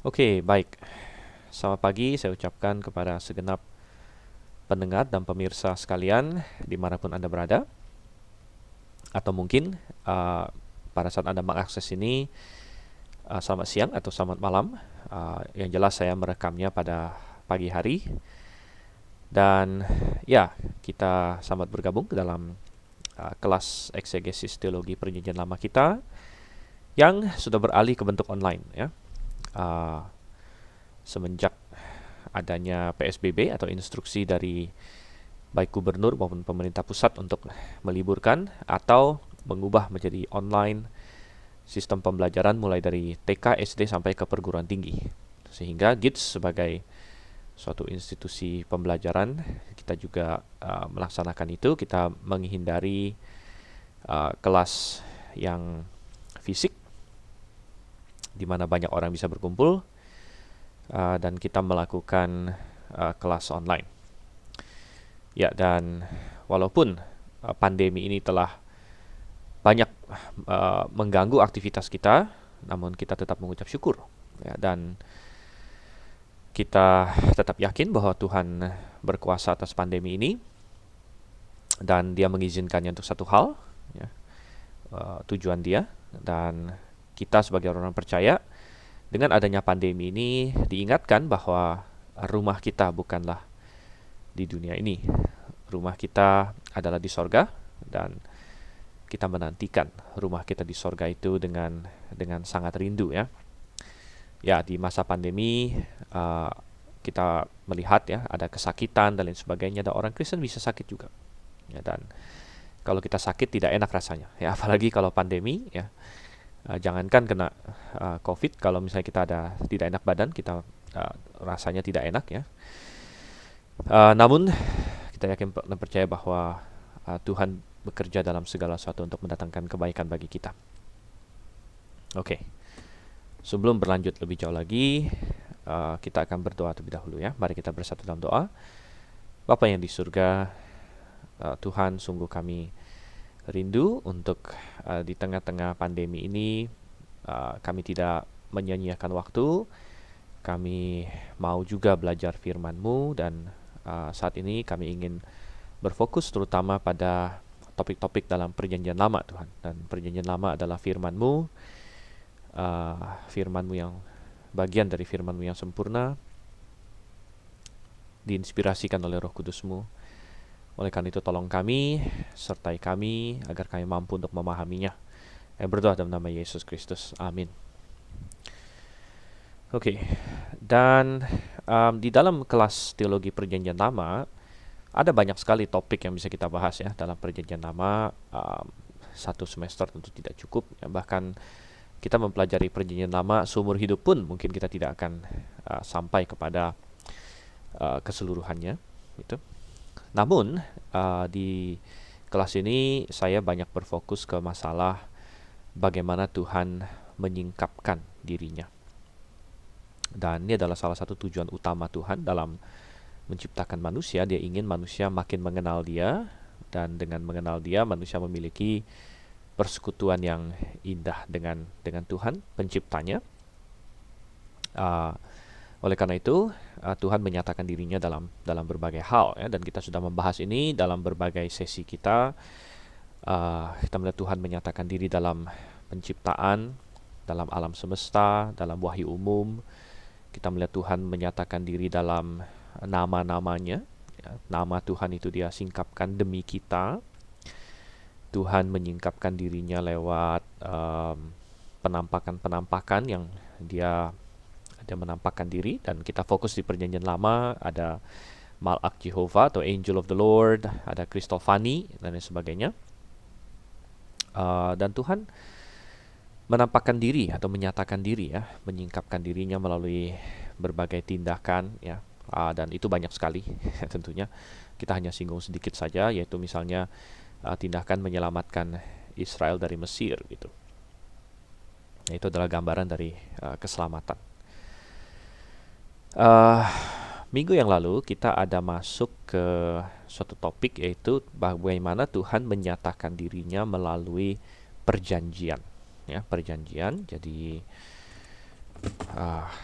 Oke, baik. Selamat pagi saya ucapkan kepada segenap pendengar dan pemirsa sekalian dimanapun Anda berada. Atau mungkin pada saat Anda mengakses ini, selamat siang atau selamat malam. Yang jelas saya merekamnya pada pagi hari. Dan ya, kita selamat bergabung ke dalam kelas eksegesis teologi perjanjian lama kita yang sudah beralih ke bentuk online ya. Uh, Semenjak adanya PSBB atau instruksi dari baik gubernur maupun pemerintah pusat untuk meliburkan atau mengubah menjadi online sistem pembelajaran mulai dari TK, SD sampai ke perguruan tinggi. Sehingga GITS sebagai suatu institusi pembelajaran kita juga melaksanakan itu. Kita menghindari kelas yang fisik di mana banyak orang bisa berkumpul, dan kita melakukan kelas online. Ya, dan walaupun pandemi ini telah banyak mengganggu aktivitas kita, namun kita tetap mengucap syukur. Ya, dan kita tetap yakin bahwa Tuhan berkuasa atas pandemi ini, dan Dia mengizinkannya untuk satu hal, ya, tujuan Dia. Dan kita sebagai orang percaya, dengan adanya pandemi ini diingatkan bahwa rumah kita bukanlah di dunia ini. Rumah kita adalah di sorga, dan kita menantikan rumah kita di sorga itu dengan sangat rindu ya. Ya, di masa pandemi kita melihat ya ada kesakitan dan lain sebagainya, dan orang Kristen bisa sakit juga. Ya, dan kalau kita sakit tidak enak rasanya. Ya, apalagi kalau pandemi ya. Jangankan kena COVID, kalau misalnya kita ada tidak enak badan, kita rasanya tidak enak ya. Namun kita yakin dan percaya bahwa Tuhan bekerja dalam segala sesuatu untuk mendatangkan kebaikan bagi kita. Oke, sebelum berlanjut lebih jauh lagi, kita akan berdoa terlebih dahulu ya. Mari kita bersatu dalam doa. Bapa yang di surga, Tuhan, sungguh kami rindu untuk di tengah-tengah pandemi ini kami tidak menyia-nyiakan waktu. Kami mau juga belajar firman-Mu, dan saat ini kami ingin berfokus terutama pada topik-topik dalam perjanjian lama, Tuhan. Dan perjanjian lama adalah firman-Mu, firman-Mu yang bagian dari firman-Mu yang sempurna, diinspirasikan oleh Roh Kudus-Mu. Oleh karena itu tolong kami, sertai kami agar kami mampu untuk memahaminya. Saya berdoa dalam nama Yesus Kristus. Amin. Oke, dan di dalam kelas teologi perjanjian lama ada banyak sekali topik yang bisa kita bahas ya dalam perjanjian lama. Satu semester tentu tidak cukup ya, bahkan kita mempelajari perjanjian lama seumur hidup pun mungkin kita tidak akan sampai kepada keseluruhannya gitu. Namun di kelas ini saya banyak berfokus ke masalah bagaimana Tuhan menyingkapkan dirinya. Dan ini adalah salah satu tujuan utama Tuhan dalam menciptakan manusia. Dia ingin manusia makin mengenal Dia, dan dengan mengenal Dia manusia memiliki persekutuan yang indah dengan Tuhan penciptanya. Oleh karena itu Tuhan menyatakan dirinya dalam berbagai hal ya, dan kita sudah membahas ini dalam berbagai sesi kita. Kita melihat Tuhan menyatakan diri dalam penciptaan, dalam alam semesta, dalam wahyu umum. Kita melihat Tuhan menyatakan diri dalam nama-namanya ya. Nama Tuhan itu Dia singkapkan demi kita. Tuhan menyingkapkan dirinya lewat penampakan-penampakan yang Dia menampakkan diri. Dan kita fokus di perjanjian lama, ada Malak Jehovah atau Angel of the Lord, ada Kristofani dan lain sebagainya. Dan Tuhan menampakkan diri atau menyatakan diri ya, menyingkapkan dirinya melalui berbagai tindakan ya. Dan itu banyak sekali tentunya. Kita hanya singgung sedikit saja, yaitu misalnya tindakan menyelamatkan Israel dari Mesir gitu. Itu adalah gambaran dari keselamatan. Minggu yang lalu kita ada masuk ke suatu topik, yaitu bagaimana Tuhan menyatakan dirinya melalui perjanjian ya, perjanjian. Jadi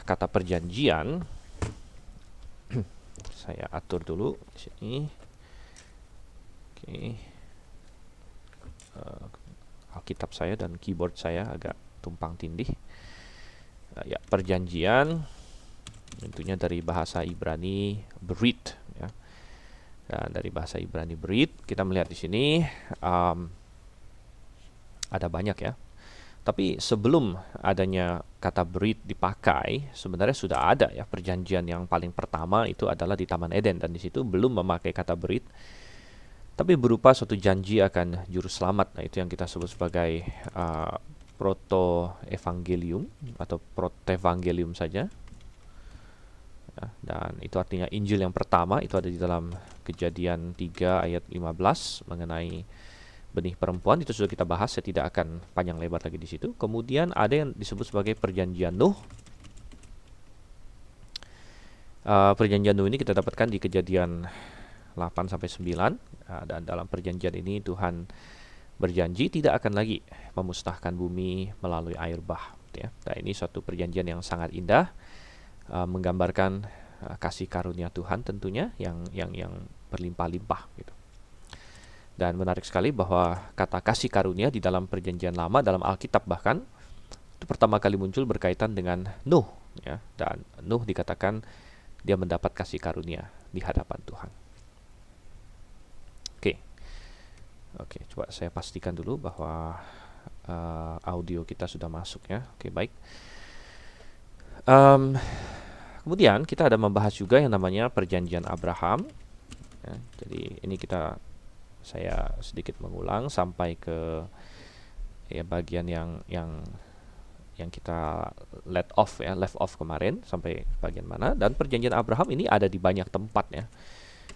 kata perjanjian, saya atur dulu di sini. Oke. Alkitab saya dan keyboard saya agak tumpang tindih. Ya, perjanjian tentunya dari bahasa Ibrani Brit, ya. Dan dari bahasa Ibrani Brit kita melihat di sini ada banyak ya. Tapi sebelum adanya kata Brit dipakai, sebenarnya sudah ada ya perjanjian yang paling pertama itu adalah di Taman Eden, dan di situ belum memakai kata Brit, tapi berupa suatu janji akan juru selamat. Nah, itu yang kita sebut sebagai proto-evangelium atau protevangelium saja. Ya, dan itu artinya Injil yang pertama itu ada di dalam Kejadian 3 ayat 15 mengenai benih perempuan. Itu sudah kita bahas, saya tidak akan panjang lebar lagi di situ. Kemudian ada yang disebut sebagai perjanjian Nuh. Perjanjian Nuh ini kita dapatkan di Kejadian 8 sampai 9, dan dalam perjanjian ini Tuhan berjanji tidak akan lagi memusnahkan bumi melalui air bah, ya. Nah, ini suatu perjanjian yang sangat indah, menggambarkan kasih karunia Tuhan tentunya yang berlimpah-limpah gitu. Dan menarik sekali bahwa kata kasih karunia di dalam perjanjian lama, dalam Alkitab bahkan, itu pertama kali muncul berkaitan dengan Nuh, ya. Dan Nuh dikatakan dia mendapat kasih karunia di hadapan Tuhan. Oke, coba saya pastikan dulu bahwa audio kita sudah masuk ya. Oke, baik. Kemudian kita ada membahas juga yang namanya perjanjian Abraham. Ya, jadi ini saya sedikit mengulang sampai ke ya bagian yang kita left off kemarin, sampai bagian mana. Dan perjanjian Abraham ini ada di banyak tempat ya.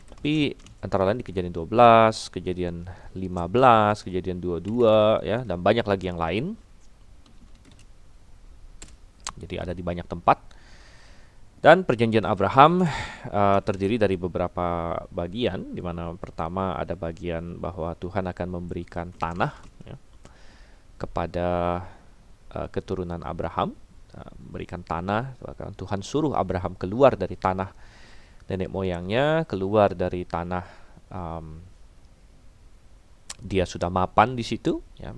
Tapi antara lain di Kejadian 12, Kejadian 15, Kejadian 22 ya, dan banyak lagi yang lain. Jadi ada di banyak tempat. Dan perjanjian Abraham terdiri dari beberapa bagian, di mana pertama ada bagian bahwa Tuhan akan memberikan tanah ya, kepada keturunan Abraham, memberikan tanah. Tuhan suruh Abraham keluar dari tanah nenek moyangnya, keluar dari tanah dia sudah mapan di situ ya.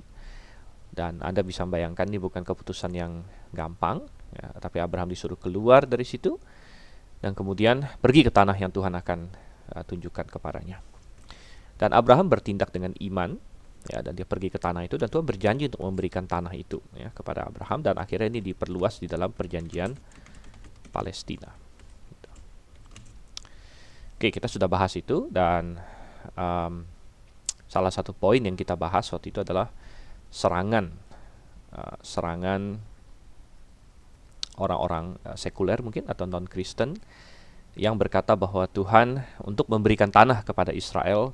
Dan Anda bisa bayangkan ini bukan keputusan yang gampang ya, tapi Abraham disuruh keluar dari situ dan kemudian pergi ke tanah yang Tuhan akan tunjukkan kepadanya. Dan Abraham bertindak dengan iman ya, dan dia pergi ke tanah itu, dan Tuhan berjanji untuk memberikan tanah itu ya kepada Abraham, dan akhirnya ini diperluas di dalam perjanjian Palestina. Oke, kita sudah bahas itu, dan salah satu poin yang kita bahas waktu itu adalah serangan orang-orang sekuler mungkin atau non-Kristen yang berkata bahwa Tuhan untuk memberikan tanah kepada Israel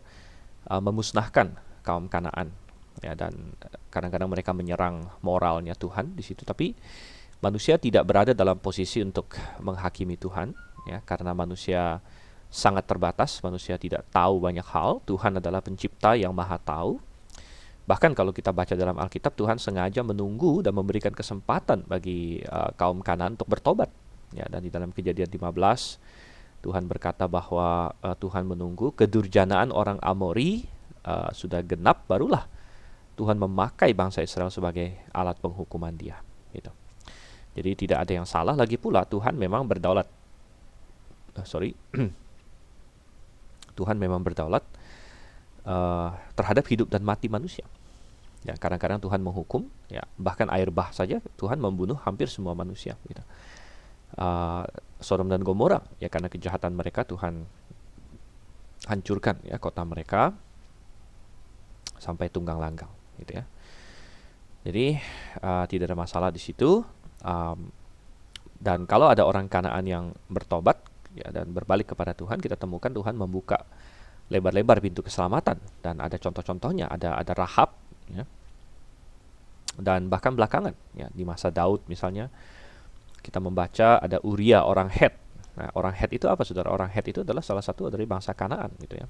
memusnahkan kaum Kanaan ya, dan kadang-kadang mereka menyerang moralnya Tuhan di situ. Tapi manusia tidak berada dalam posisi untuk menghakimi Tuhan ya, karena manusia sangat terbatas, manusia tidak tahu banyak hal. Tuhan adalah pencipta yang maha tahu. Bahkan kalau kita baca dalam Alkitab, Tuhan sengaja menunggu dan memberikan kesempatan bagi kaum Kanaan untuk bertobat. Ya, dan di dalam Kejadian 15, Tuhan berkata bahwa Tuhan menunggu kedurjanaan orang Amori sudah genap, barulah Tuhan memakai bangsa Israel sebagai alat penghukuman dia. Gitu. Jadi tidak ada yang salah, lagi pula Tuhan memang berdaulat. Tuhan memang berdaulat terhadap hidup dan mati manusia. Ya, kadang-kadang Tuhan menghukum, ya, bahkan air bah saja Tuhan membunuh hampir semua manusia. Gitu. Sodom dan Gomora, ya, karena kejahatan mereka Tuhan hancurkan ya kota mereka sampai tunggang langgang. Gitu ya. Jadi tidak ada masalah di situ. Dan kalau ada orang Kanaan yang bertobat ya, dan berbalik kepada Tuhan, kita temukan Tuhan membuka lebar-lebar pintu keselamatan, dan ada contoh-contohnya, ada Rahab ya. Dan bahkan belakangan ya, di masa Daud misalnya kita membaca ada Uria orang Het. Nah, orang Het itu apa, saudara? Orang Het itu adalah salah satu dari bangsa Kanaan gitu ya.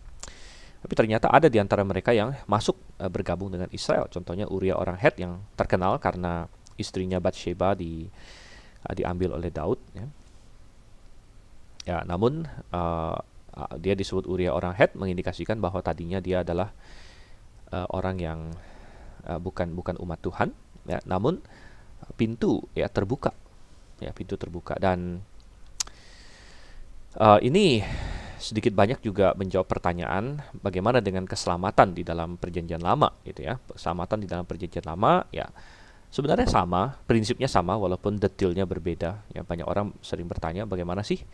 Tapi ternyata ada di antara mereka yang masuk bergabung dengan Israel. Contohnya Uria orang Het yang terkenal karena istrinya Batsheba diambil oleh Daud, ya. Ya, namun dia disebut Uria orang Het, mengindikasikan bahwa tadinya dia adalah orang yang bukan umat Tuhan, ya. Namun pintu terbuka, pintu terbuka, dan ini sedikit banyak juga menjawab pertanyaan bagaimana dengan keselamatan di dalam perjanjian lama, gitu ya. Keselamatan di dalam perjanjian lama, ya sebenarnya sama, prinsipnya sama, walaupun detailnya berbeda. Ya, banyak orang sering bertanya bagaimana sih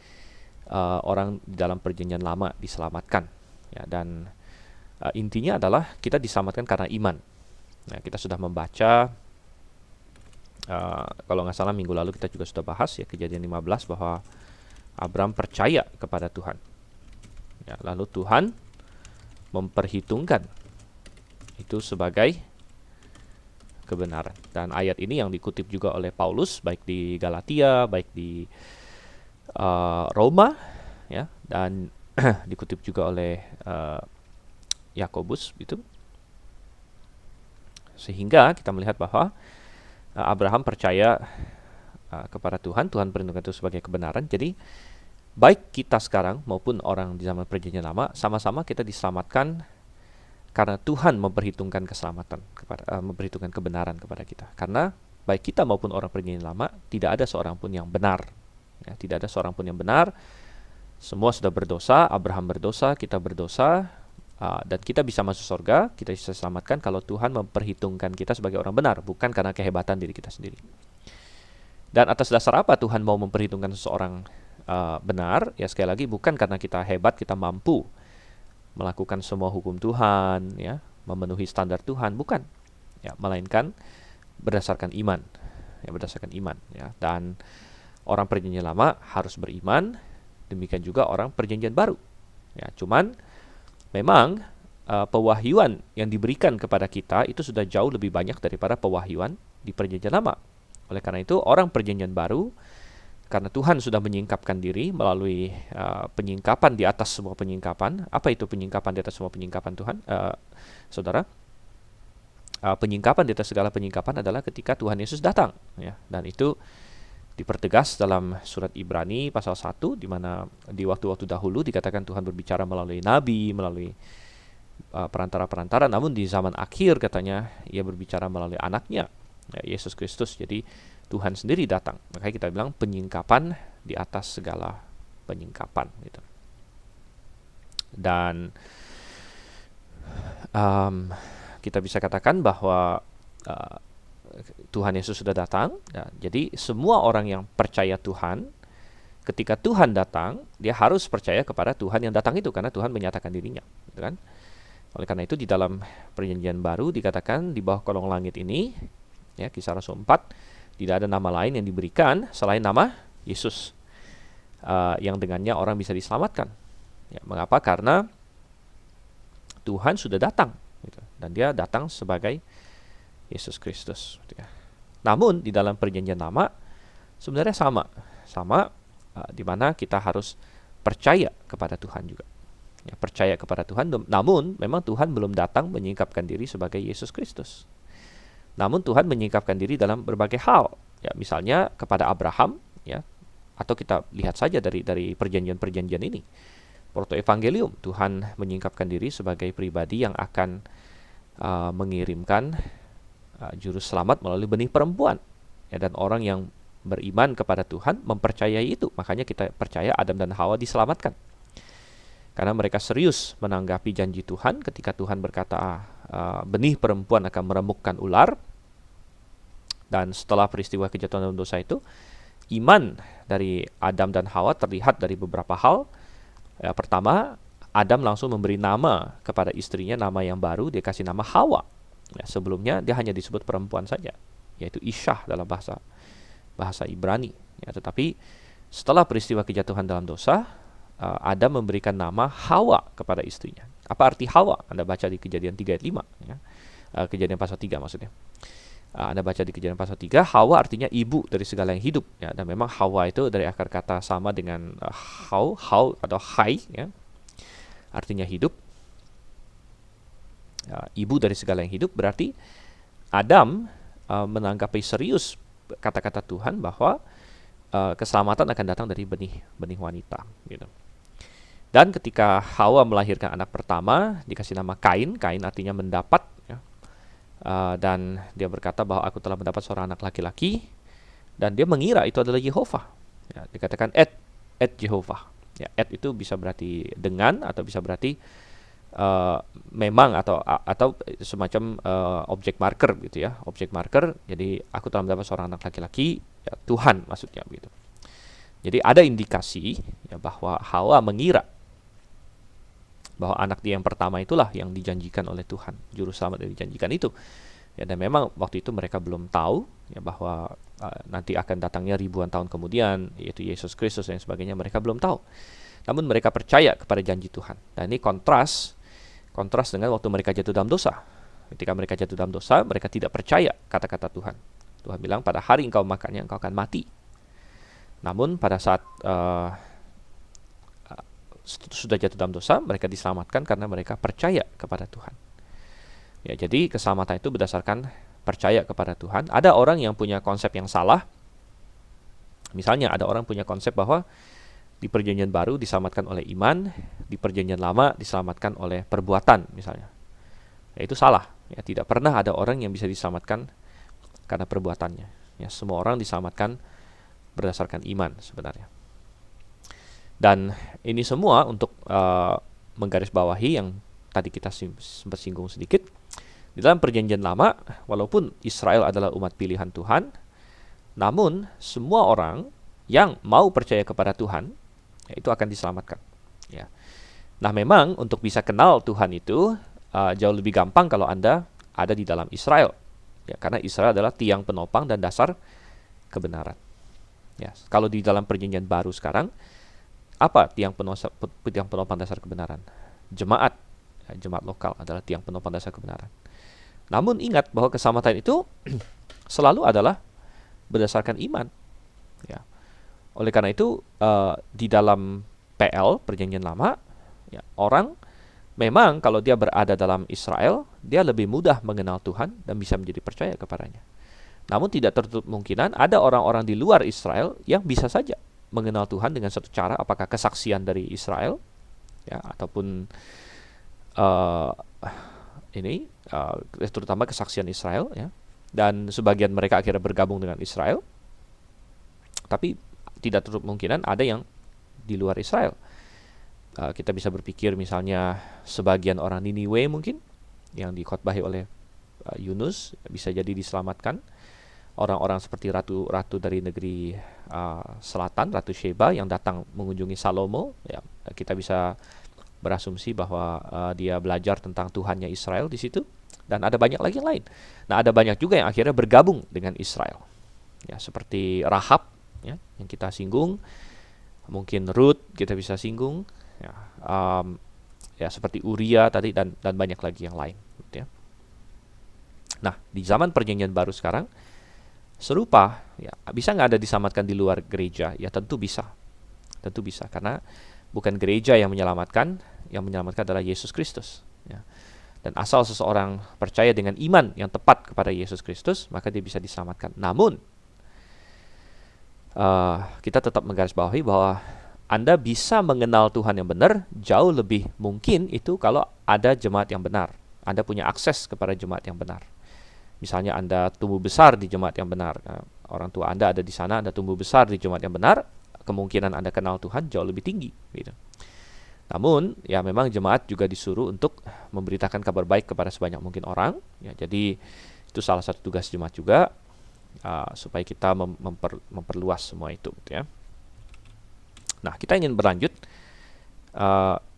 orang di dalam perjanjian lama diselamatkan, ya. Dan intinya adalah kita diselamatkan karena iman. Nah, kita sudah membaca, kalau nggak salah minggu lalu kita juga sudah bahas, ya, Kejadian 15, bahwa Abraham percaya kepada Tuhan, ya, lalu Tuhan memperhitungkan itu sebagai kebenaran. Dan ayat ini yang dikutip juga oleh Paulus, baik di Galatia, baik di Roma, ya, dan dikutip juga oleh Yakobus, gitu. Sehingga kita melihat bahwa Abraham percaya kepada Tuhan, Tuhan perhitungkan itu sebagai kebenaran. Jadi baik kita sekarang maupun orang di zaman perjanjian lama, sama-sama kita diselamatkan karena Tuhan memperhitungkan keselamatan, memperhitungkan kebenaran kepada kita. Karena baik kita maupun orang perjanjian lama, tidak ada seorang pun yang benar. Ya, tidak ada seorang pun yang benar. Semua sudah berdosa, Abraham berdosa, kita berdosa, dan kita bisa masuk surga, kita bisa selamatkan kalau Tuhan memperhitungkan kita sebagai orang benar, bukan karena kehebatan diri kita sendiri. Dan atas dasar apa Tuhan mau memperhitungkan seseorang benar? Ya, sekali lagi, bukan karena kita hebat, kita mampu melakukan semua hukum Tuhan, ya, memenuhi standar Tuhan, bukan. Ya, melainkan berdasarkan iman, ya, berdasarkan iman, ya. Dan orang perjanjian lama harus beriman, demikian juga orang perjanjian baru. Ya, cuman memang pewahyuan yang diberikan kepada kita itu sudah jauh lebih banyak daripada pewahyuan di perjanjian lama. Oleh karena itu, orang perjanjian baru, karena Tuhan sudah menyingkapkan diri melalui penyingkapan di atas semua penyingkapan. Apa itu penyingkapan di atas semua penyingkapan Tuhan? Saudara, penyingkapan di atas segala penyingkapan adalah ketika Tuhan Yesus datang, ya. Dan itu dipertegas dalam surat Ibrani pasal 1, di mana di waktu-waktu dahulu dikatakan Tuhan berbicara melalui nabi, melalui perantara-perantara, namun di zaman akhir katanya ia berbicara melalui anaknya, ya, Yesus Kristus. Jadi Tuhan sendiri datang. Makanya kita bilang penyingkapan di atas segala penyingkapan, gitu. Dan kita bisa katakan bahwa Tuhan Yesus sudah datang. Nah, jadi semua orang yang percaya Tuhan, ketika Tuhan datang, dia harus percaya kepada Tuhan yang datang itu, karena Tuhan menyatakan dirinya, gitu kan? Oleh karena itu di dalam perjanjian baru dikatakan di bawah kolong langit ini, ya, Kisah Rasul 4, tidak ada nama lain yang diberikan selain nama Yesus, yang dengannya orang bisa diselamatkan. Ya, mengapa? Karena Tuhan sudah datang, gitu, dan dia datang sebagai Yesus Kristus. Namun di dalam perjanjian lama sebenarnya sama di mana kita harus percaya kepada Tuhan juga. Ya, percaya kepada Tuhan, namun memang Tuhan belum datang menyingkapkan diri sebagai Yesus Kristus. Namun Tuhan menyingkapkan diri dalam berbagai hal. Ya, misalnya kepada Abraham, ya, atau kita lihat saja dari perjanjian-perjanjian ini. Protoevangelium, Tuhan menyingkapkan diri sebagai pribadi yang akan mengirimkan juru selamat melalui benih perempuan, ya, dan orang yang beriman kepada Tuhan mempercayai itu. Makanya kita percaya Adam dan Hawa diselamatkan karena mereka serius menanggapi janji Tuhan ketika Tuhan berkata benih perempuan akan meremukkan ular. Dan setelah peristiwa kejatuhan dalam dosa itu, iman dari Adam dan Hawa terlihat dari beberapa hal. Ya, pertama, Adam langsung memberi nama kepada istrinya, nama yang baru, dia kasih nama Hawa. Ya, sebelumnya dia hanya disebut perempuan saja, yaitu Isyah dalam bahasa Ibrani. Ya, tetapi setelah peristiwa kejatuhan dalam dosa, Adam memberikan nama Hawa kepada istrinya. Apa arti Hawa? Anda baca di Kejadian 3 ayat 5. Ya. Kejadian pasal 3 maksudnya. Anda baca di Kejadian pasal 3, Hawa artinya ibu dari segala yang hidup. Ya, dan memang Hawa itu dari akar kata sama dengan hau atau hai, ya, artinya hidup. Ibu dari segala yang hidup, berarti Adam menanggapi serius kata-kata Tuhan bahwa keselamatan akan datang dari benih wanita, gitu. Dan ketika Hawa melahirkan anak pertama, dikasih nama Kain. Kain artinya mendapat, ya. Dan dia berkata bahwa aku telah mendapat seorang anak laki-laki, dan dia mengira itu adalah Yehova. Ya, dikatakan et Yehova. Ya, et itu bisa berarti dengan, atau bisa berarti memang, atau semacam objek marker, gitu ya, objek marker. Jadi aku telah mendapat seorang anak laki-laki, ya, Tuhan maksudnya, gitu. Jadi ada indikasi, ya, bahwa Hawa mengira bahwa anak dia yang pertama itulah yang dijanjikan oleh Tuhan, juru selamat yang dijanjikan itu. Ya, dan memang waktu itu mereka belum tahu, ya, bahwa nanti akan datangnya ribuan tahun kemudian, yaitu Yesus Kristus dan sebagainya. Mereka belum tahu. Namun mereka percaya kepada janji Tuhan. Dan ini kontras dengan waktu mereka jatuh dalam dosa. Ketika mereka jatuh dalam dosa, mereka tidak percaya kata-kata Tuhan. Tuhan bilang, pada hari engkau makannya, engkau akan mati. Namun pada saat sudah jatuh dalam dosa, mereka diselamatkan karena mereka percaya kepada Tuhan. Ya, jadi keselamatan itu berdasarkan percaya kepada Tuhan. Ada orang yang punya konsep yang salah. Misalnya ada orang punya konsep bahwa di perjanjian baru diselamatkan oleh iman, di perjanjian lama diselamatkan oleh perbuatan, misalnya. Ya, itu salah. Ya, tidak pernah ada orang yang bisa diselamatkan karena perbuatannya. Ya, semua orang diselamatkan berdasarkan iman sebenarnya. Dan ini semua untuk menggarisbawahi yang tadi kita sempat singgung sedikit. Di dalam perjanjian lama, walaupun Israel adalah umat pilihan Tuhan, namun semua orang yang mau percaya kepada Tuhan, ya, itu akan diselamatkan. Ya. Nah, memang untuk bisa kenal Tuhan itu jauh lebih gampang kalau Anda ada di dalam Israel. Ya, karena Israel adalah tiang penopang dan dasar kebenaran. Ya, kalau di dalam perjanjian baru sekarang, apa tiang penopang dasar kebenaran? Jemaat. Ya, jemaat lokal adalah tiang penopang dasar kebenaran. Namun ingat bahwa keselamatan itu selalu adalah berdasarkan iman. Ya. Oleh karena itu di dalam PL, perjanjian lama, ya, orang memang kalau dia berada dalam Israel, dia lebih mudah mengenal Tuhan dan bisa menjadi percaya kepadanya. Namun tidak tertutup kemungkinan ada orang-orang di luar Israel yang bisa saja mengenal Tuhan dengan satu cara, apakah kesaksian dari Israel, ya, ataupun terutama kesaksian Israel, ya, dan sebagian mereka akhirnya bergabung dengan Israel. Tapi tidak tertutup kemungkinan ada yang di luar Israel. Kita bisa berpikir misalnya sebagian orang Niniwe mungkin yang dikhotbahi oleh Yunus bisa jadi diselamatkan. Orang-orang seperti ratu dari negeri selatan, Ratu Sheba yang datang mengunjungi Salomo, ya, kita bisa berasumsi bahwa dia belajar tentang Tuhannya Israel di situ. Dan ada banyak lagi yang lain. Nah, ada banyak juga yang akhirnya bergabung dengan Israel. Ya, seperti Rahab, ya, yang kita singgung, mungkin Ruth kita bisa singgung, ya, ya, seperti Uria tadi, dan banyak lagi yang lain, gitu ya. Nah, di zaman perjanjian baru sekarang serupa, ya, bisa nggak Anda diselamatkan di luar gereja? Ya, tentu bisa, karena bukan gereja yang menyelamatkan adalah Yesus Kristus. Ya. Dan asal seseorang percaya dengan iman yang tepat kepada Yesus Kristus, maka dia bisa diselamatkan. Namun kita tetap menggarisbawahi bahwa Anda bisa mengenal Tuhan yang benar jauh lebih mungkin itu kalau ada jemaat yang benar. Anda punya akses kepada jemaat yang benar. Misalnya Anda tumbuh besar di jemaat yang benar, orang tua Anda ada di sana, Anda tumbuh besar di jemaat yang benar, kemungkinan Anda kenal Tuhan jauh lebih tinggi, gitu. Namun, ya, memang jemaat juga disuruh untuk memberitakan kabar baik kepada sebanyak mungkin orang. Ya, jadi itu salah satu tugas jemaat juga, supaya kita memperluas semua itu, gitu ya. Nah, kita ingin berlanjut.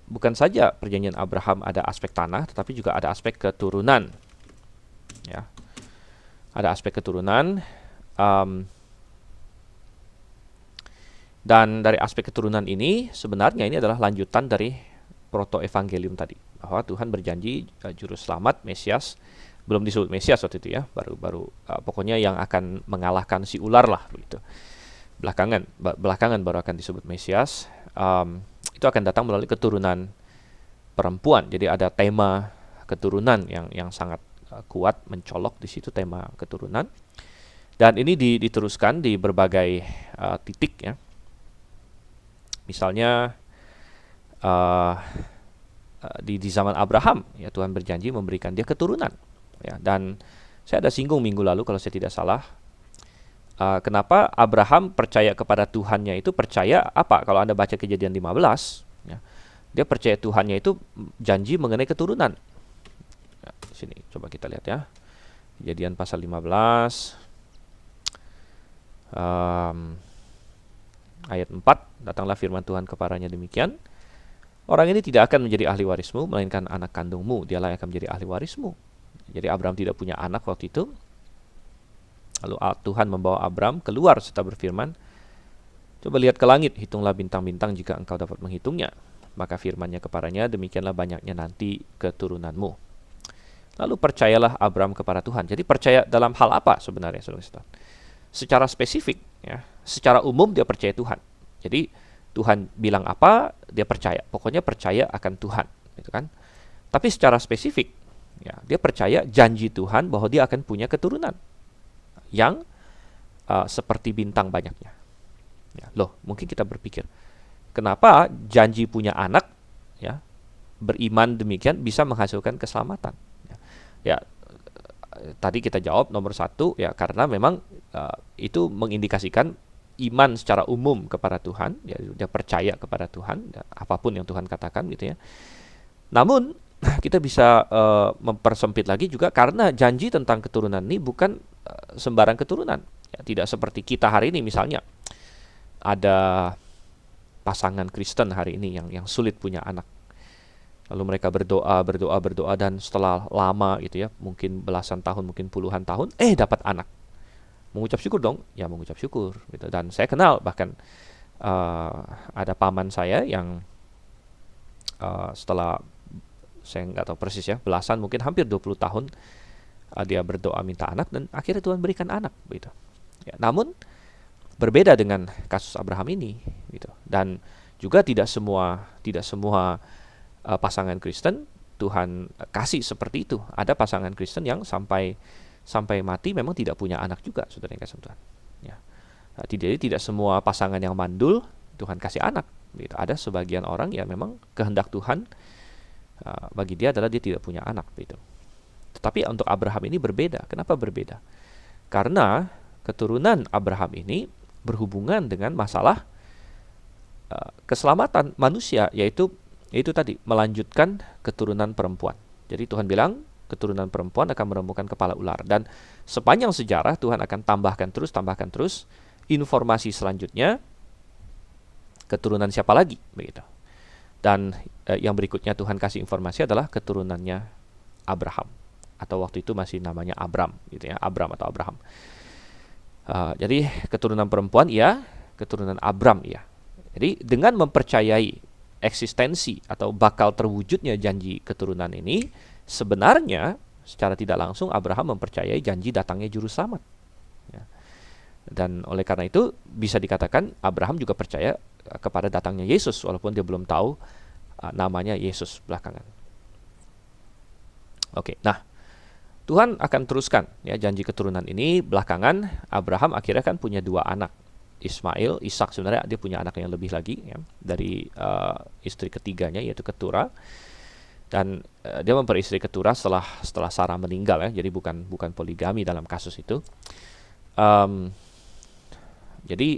Bukan saja perjanjian Abraham ada aspek tanah, tetapi juga ada aspek keturunan. Ya. Ada aspek keturunan, dan dari aspek keturunan ini sebenarnya ini adalah lanjutan dari proto-evangelium tadi, bahwa Tuhan berjanji juru selamat Mesias, belum disebut Mesias waktu itu, ya, baru pokoknya yang akan mengalahkan si ular lah, begitu. Belakangan baru akan disebut Mesias. Itu akan datang melalui keturunan perempuan. Jadi ada tema keturunan yang sangat kuat, mencolok di situ tema keturunan. Dan ini diteruskan di berbagai titik ya. Misalnya uh, di zaman Abraham ya, Tuhan berjanji memberikan dia keturunan ya. Dan saya ada singgung minggu lalu kalau saya tidak salah, kenapa Abraham percaya kepada Tuhannya itu, percaya apa? Kalau Anda baca Kejadian 15 ya, dia percaya Tuhannya itu janji mengenai keturunan ya. Sini coba kita lihat ya, Kejadian pasal 15 ayat 4, datanglah firman Tuhan kepadanya demikian, orang ini tidak akan menjadi ahli warismu, melainkan anak kandungmu, dialah yang akan menjadi ahli warismu. Jadi Abraham tidak punya anak waktu itu. Lalu Tuhan membawa Abraham keluar serta berfirman, coba lihat ke langit, hitunglah bintang-bintang jika engkau dapat menghitungnya. Maka firman-Nya kepadanya, demikianlah banyaknya nanti keturunanmu. Lalu percayalah Abraham kepada Tuhan. Jadi percaya dalam hal apa sebenarnya, saudara-saudara? Secara spesifik ya, secara umum dia percaya Tuhan. Jadi Tuhan bilang apa, dia percaya. Pokoknya percaya akan Tuhan, gitu kan? Tapi secara spesifik, ya, dia percaya janji Tuhan bahwa dia akan punya keturunan yang seperti bintang banyaknya. Ya, loh, mungkin kita berpikir, kenapa janji punya anak, ya, beriman demikian bisa menghasilkan keselamatan? Ya, tadi kita jawab nomor satu, ya, karena memang itu mengindikasikan iman secara umum kepada Tuhan, ya, dia percaya kepada Tuhan, ya, apapun yang Tuhan katakan gitu ya. Namun kita bisa mempersempit lagi juga karena janji tentang keturunan ini bukan sembarang keturunan. Ya, tidak seperti kita hari ini, misalnya ada pasangan Kristen hari ini yang sulit punya anak. Lalu mereka berdoa dan setelah lama gitu ya, mungkin belasan tahun, mungkin puluhan tahun, dapat anak. Mengucap syukur dong, ya mengucap syukur gitu. Dan saya kenal bahkan ada paman saya yang setelah, saya nggak tahu persis ya, belasan mungkin hampir 20 tahun dia berdoa minta anak dan akhirnya Tuhan berikan anak gitu. Ya, namun berbeda dengan kasus Abraham ini gitu. Dan juga tidak semua pasangan Kristen Tuhan kasih seperti itu. Ada pasangan Kristen yang sampai mati memang tidak punya anak juga, saudara yang kasih Tuhan. Ya. Tidak semua pasangan yang mandul Tuhan kasih anak gitu. Ada sebagian orang yang memang kehendak Tuhan bagi dia adalah dia tidak punya anak gitu. Tetapi untuk Abraham ini berbeda. Kenapa berbeda? Karena keturunan Abraham ini berhubungan dengan masalah keselamatan manusia, yaitu tadi melanjutkan keturunan perempuan. Jadi Tuhan bilang keturunan perempuan akan merembukan kepala ular, dan sepanjang sejarah Tuhan akan tambahkan terus informasi selanjutnya, keturunan siapa lagi begitu. Dan yang berikutnya Tuhan kasih informasi adalah keturunannya Abraham, atau waktu itu masih namanya Abram gitu ya, Abram atau Abraham. Jadi keturunan perempuan iya, keturunan Abram iya. Jadi dengan mempercayai eksistensi atau bakal terwujudnya janji keturunan ini, sebenarnya secara tidak langsung Abraham mempercayai janji datangnya juru selamat. Ya. Dan oleh karena itu bisa dikatakan Abraham juga percaya kepada datangnya Yesus, walaupun dia belum tahu namanya Yesus belakangan. Oke, nah Tuhan akan teruskan ya janji keturunan ini. Belakangan Abraham akhirnya kan punya 2 anak, Ismail, Ishak. Sebenarnya dia punya anak yang lebih lagi ya, dari istri ketiganya yaitu Ketura. Dan dia memperistri Ketura setelah Sarah meninggal ya. Jadi bukan poligami dalam kasus itu. Jadi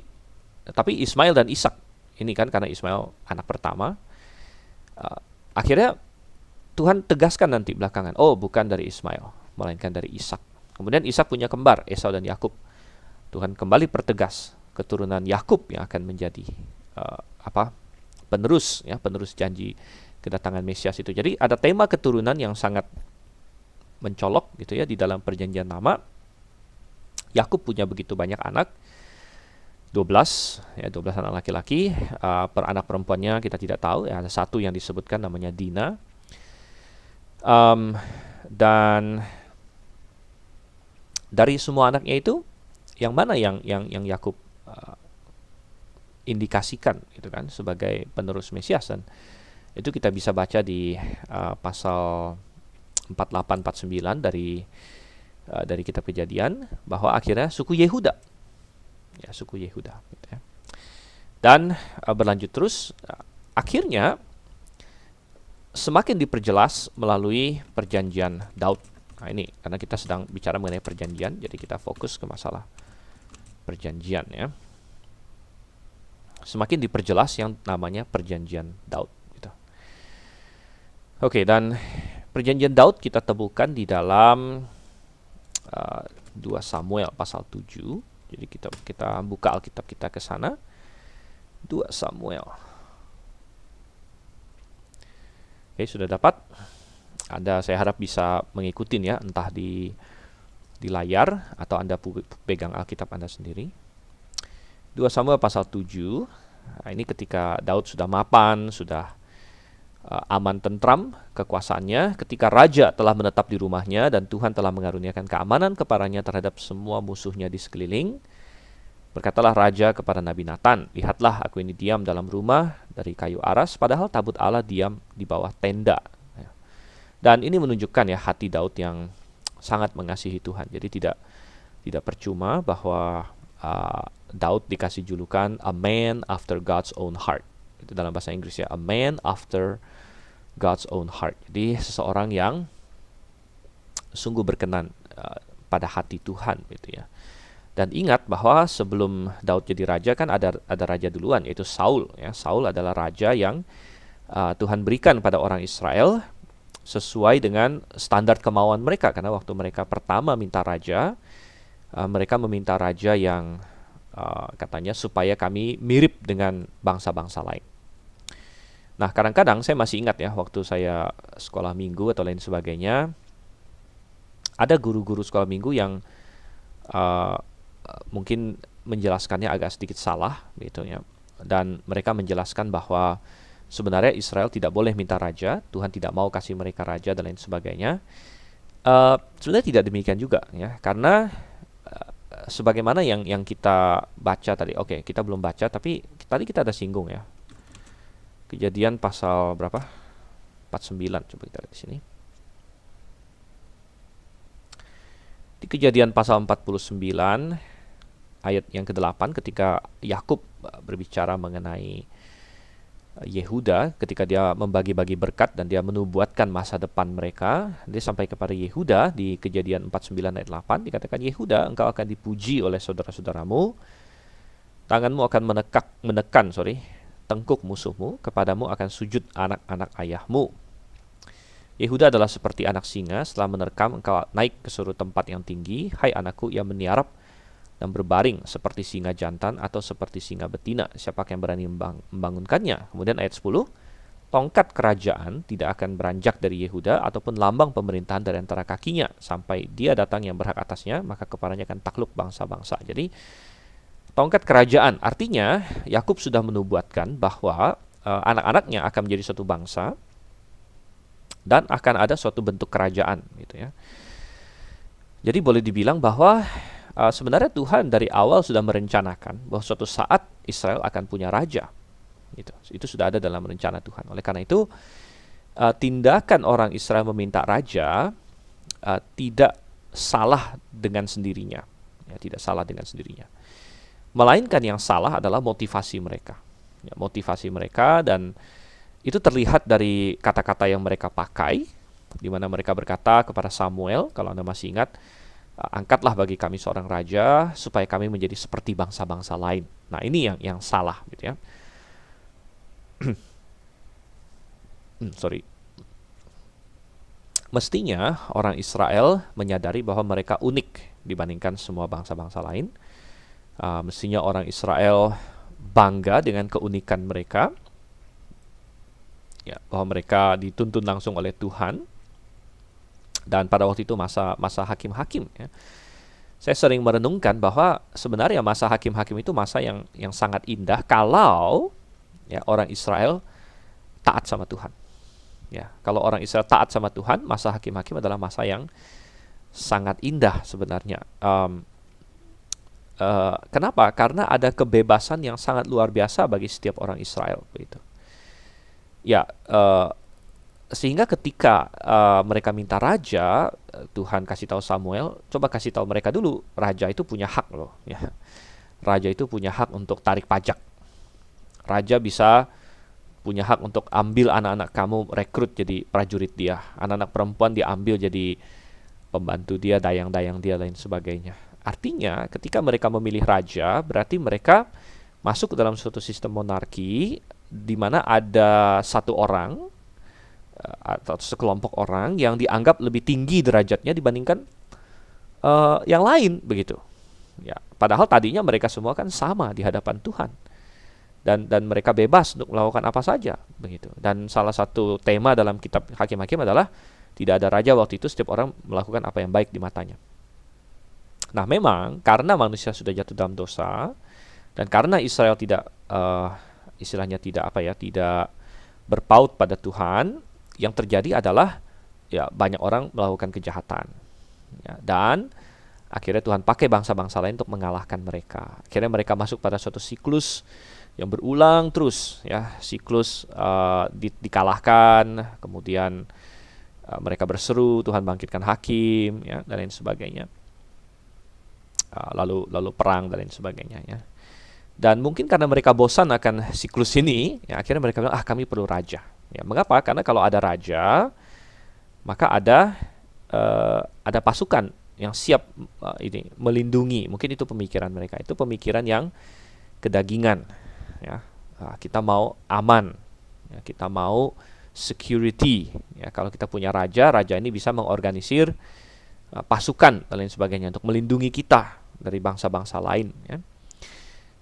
tapi Ismail dan Ishak ini kan karena Ismail anak pertama, akhirnya Tuhan tegaskan nanti belakangan, oh bukan dari Ismail, melainkan dari Ishak. Kemudian Ishak punya kembar Esau dan Yakub. Tuhan kembali pertegas keturunan Yakub yang akan menjadi penerus janji kedatangan Mesias itu. Jadi ada tema keturunan yang sangat mencolok gitu ya di dalam perjanjian lama. Yakub punya begitu banyak anak, 12 anak laki-laki. Per anak perempuannya kita tidak tahu ya, ada satu yang disebutkan namanya Dina. Dan dari semua anaknya itu, yang mana yang Yakub indikasikan gitu kan sebagai penerus Mesias? Dan itu kita bisa baca di pasal 48-49 dari kitab Kejadian, bahwa akhirnya suku Yehuda ya, suku Yehuda. Gitu ya. Dan berlanjut terus, akhirnya semakin diperjelas melalui perjanjian Daud. Nah ini karena kita sedang bicara mengenai perjanjian, jadi kita fokus ke masalah perjanjian ya. Semakin diperjelas yang namanya perjanjian Daud. Gitu. Oke, dan perjanjian Daud kita temukan di dalam 2 Samuel pasal 7. Jadi kita buka Alkitab kita ke sana. 2 Samuel. Oke, sudah dapat? Anda saya harap bisa mengikuti ya, entah di layar atau Anda pegang Alkitab Anda sendiri. 2 Samuel pasal 7. Nah, ini ketika Daud sudah mapan, sudah aman tentram kekuasaannya, ketika raja telah menetap di rumahnya dan Tuhan telah mengaruniakan keamanan kepadanya terhadap semua musuhnya di sekeliling. Berkatalah raja kepada Nabi Nathan, "Lihatlah, aku ini diam dalam rumah dari kayu aras, padahal tabut Allah diam di bawah tenda." Dan ini menunjukkan ya hati Daud yang sangat mengasihi Tuhan. Jadi tidak percuma bahwa Daud dikasih julukan a man after God's own heart. Itu dalam bahasa Inggris ya, a man after God's own heart. Jadi seseorang yang sungguh berkenan pada hati Tuhan gitu ya. Dan ingat bahwa sebelum Daud jadi raja kan ada raja duluan, yaitu Saul ya. Saul adalah raja yang Tuhan berikan pada orang Israel sesuai dengan standar kemauan mereka, karena waktu mereka pertama minta raja, mereka meminta raja yang katanya supaya kami mirip dengan bangsa-bangsa lain. Nah, kadang-kadang saya masih ingat ya, waktu saya sekolah minggu atau lain sebagainya, ada guru-guru sekolah minggu yang mungkin menjelaskannya agak sedikit salah gitu ya. Dan mereka menjelaskan bahwa sebenarnya Israel tidak boleh minta raja, Tuhan tidak mau kasih mereka raja dan lain sebagainya. Sebenarnya tidak demikian juga ya, karena sebagaimana yang kita baca tadi. Oke, kita belum baca tapi tadi kita ada singgung ya. Kejadian pasal berapa? 49, coba kita lihat di sini. Di Kejadian pasal 49 ayat yang ke-8, ketika Yakub berbicara mengenai Yehuda, ketika dia membagi-bagi berkat dan dia menubuatkan masa depan mereka, dia sampai kepada Yehuda di Kejadian 49 ayat 8 dikatakan, "Yehuda, engkau akan dipuji oleh saudara-saudaramu, tanganmu akan menekan tengkuk musuhmu, kepadamu akan sujud anak-anak ayahmu. Yehuda adalah seperti anak singa, setelah menerkam engkau naik ke suatu tempat yang tinggi, hai anakku, ia meniarap dan berbaring seperti singa jantan atau seperti singa betina. Siapa yang berani membangunkannya?" Kemudian ayat 10, "Tongkat kerajaan tidak akan beranjak dari Yehuda ataupun lambang pemerintahan dari antara kakinya sampai dia datang yang berhak atasnya, maka kepadanya akan takluk bangsa-bangsa." Jadi tongkat kerajaan artinya Yakub sudah menubuatkan bahwa anak-anaknya akan menjadi suatu bangsa dan akan ada suatu bentuk kerajaan gitu ya. Jadi boleh dibilang bahwa sebenarnya Tuhan dari awal sudah merencanakan bahwa suatu saat Israel akan punya raja. Gitu. Itu sudah ada dalam rencana Tuhan. Oleh karena itu, tindakan orang Israel meminta raja tidak salah dengan sendirinya. Ya, tidak salah dengan sendirinya. Melainkan yang salah adalah motivasi mereka. Ya, motivasi mereka, dan itu terlihat dari kata-kata yang mereka pakai, di mana mereka berkata kepada Samuel, kalau Anda masih ingat, "Angkatlah bagi kami seorang raja supaya kami menjadi seperti bangsa-bangsa lain." Nah, ini yang salah gitu ya. Mestinya orang Israel menyadari bahwa mereka unik dibandingkan semua bangsa-bangsa lain. Mestinya orang Israel bangga dengan keunikan mereka, ya, bahwa mereka dituntun langsung oleh Tuhan. Dan pada waktu itu masa hakim-hakim ya. Saya sering merenungkan bahwa sebenarnya masa hakim-hakim itu masa yang sangat indah kalau ya orang Israel taat sama Tuhan. Ya, kalau orang Israel taat sama Tuhan, masa hakim-hakim adalah masa yang sangat indah sebenarnya. Kenapa? Karena ada kebebasan yang sangat luar biasa bagi setiap orang Israel begitu. Ya, sehingga ketika mereka minta raja, Tuhan kasih tahu Samuel, coba kasih tahu mereka dulu, raja itu punya hak loh. Ya. raja itu punya hak untuk tarik pajak. Raja bisa punya hak untuk ambil anak-anak kamu, rekrut jadi prajurit dia. Anak-anak perempuan diambil jadi pembantu dia, dayang-dayang dia, lain sebagainya. Artinya ketika mereka memilih raja, berarti mereka masuk ke dalam suatu sistem monarki di mana ada satu orang atau sekelompok orang yang dianggap lebih tinggi derajatnya dibandingkan yang lain, begitu. Ya, padahal tadinya mereka semua kan sama di hadapan Tuhan. Dan mereka bebas untuk melakukan apa saja, begitu. Dan salah satu tema dalam kitab Hakim-Hakim adalah tidak ada raja waktu itu, setiap orang melakukan apa yang baik di matanya. Nah, memang karena manusia sudah jatuh dalam dosa dan karena Israel tidak istilahnya tidak berpaut pada Tuhan, yang terjadi adalah ya banyak orang melakukan kejahatan. Ya, dan akhirnya Tuhan pakai bangsa-bangsa lain untuk mengalahkan mereka. Akhirnya mereka masuk pada suatu siklus yang berulang terus, ya, siklus dikalahkan, kemudian mereka berseru, Tuhan bangkitkan hakim, ya, dan lain sebagainya. Lalu perang dan lain sebagainya, ya. Dan mungkin karena mereka bosan akan siklus ini, ya, akhirnya mereka bilang, kami perlu raja. Ya, mengapa? Karena kalau ada raja, maka ada pasukan yang siap ini melindungi. Mungkin itu pemikiran mereka. Itu pemikiran yang kedagingan. Ya, kita mau aman, ya, kita mau security. Ya, kalau kita punya raja ini bisa mengorganisir pasukan dan lain sebagainya untuk melindungi kita dari bangsa-bangsa lain. Ya.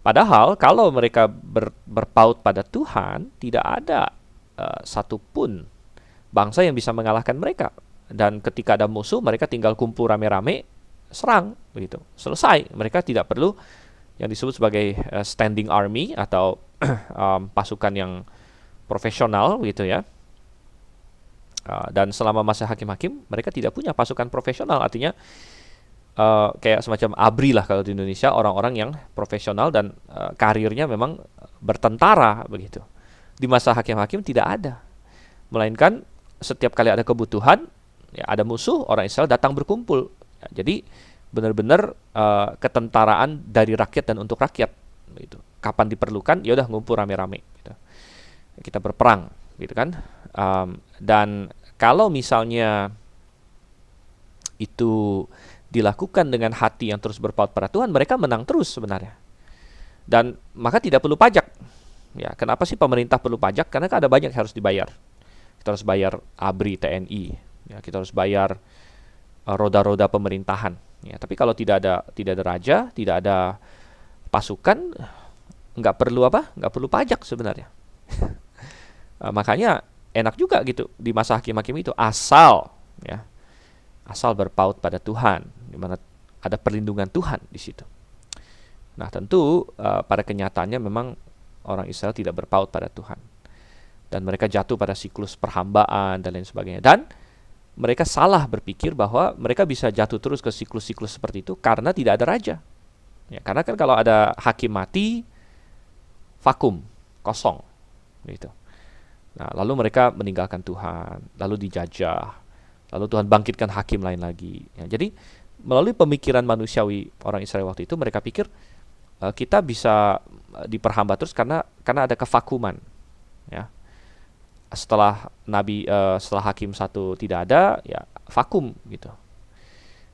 Padahal kalau mereka berpaut pada Tuhan, tidak ada satupun bangsa yang bisa mengalahkan mereka. Dan ketika ada musuh, mereka tinggal kumpul rame-rame, serang, begitu. Selesai. Mereka tidak perlu yang disebut sebagai standing army atau pasukan yang profesional, gitu ya. Dan selama masa hakim-hakim, mereka tidak punya pasukan profesional. Artinya kayak semacam ABRI lah kalau di Indonesia, orang-orang yang profesional dan karirnya memang bertentara, begitu. Di masa hakim-hakim tidak ada. Melainkan setiap kali ada kebutuhan, ya, ada musuh, orang Israel datang berkumpul. Ya, jadi benar-benar ketentaraan dari rakyat dan untuk rakyat, gitu. Kapan diperlukan, ya udah ngumpul rame-rame, gitu. Kita berperang, gitu kan. Dan kalau misalnya itu dilakukan dengan hati yang terus berpaut pada Tuhan, mereka menang terus sebenarnya. Dan maka tidak perlu pajak. Ya, kenapa sih pemerintah perlu pajak? Karena ada banyak yang harus dibayar. Kita harus bayar ABRI, TNI. Ya, kita harus bayar roda-roda pemerintahan. Ya, tapi kalau tidak ada raja, tidak ada pasukan, nggak perlu pajak sebenarnya. Makanya enak juga gitu di masa hakim-hakim itu, asal berpaut pada Tuhan, di mana ada perlindungan Tuhan di situ. Nah, tentu pada kenyataannya memang orang Israel tidak berpaut pada Tuhan, dan mereka jatuh pada siklus perhambaan dan lain sebagainya. Dan mereka salah berpikir bahwa mereka bisa jatuh terus ke siklus-siklus seperti itu karena tidak ada raja. Ya, karena kan kalau ada hakim mati, vakum, kosong, gitu. Nah, lalu mereka meninggalkan Tuhan, lalu dijajah, lalu Tuhan bangkitkan hakim lain lagi. Ya, jadi melalui pemikiran manusiawi orang Israel waktu itu, mereka pikir kita bisa diperhamba terus karena ada kevakuman. Ya. Setelah setelah hakim satu tidak ada, ya vakum, gitu.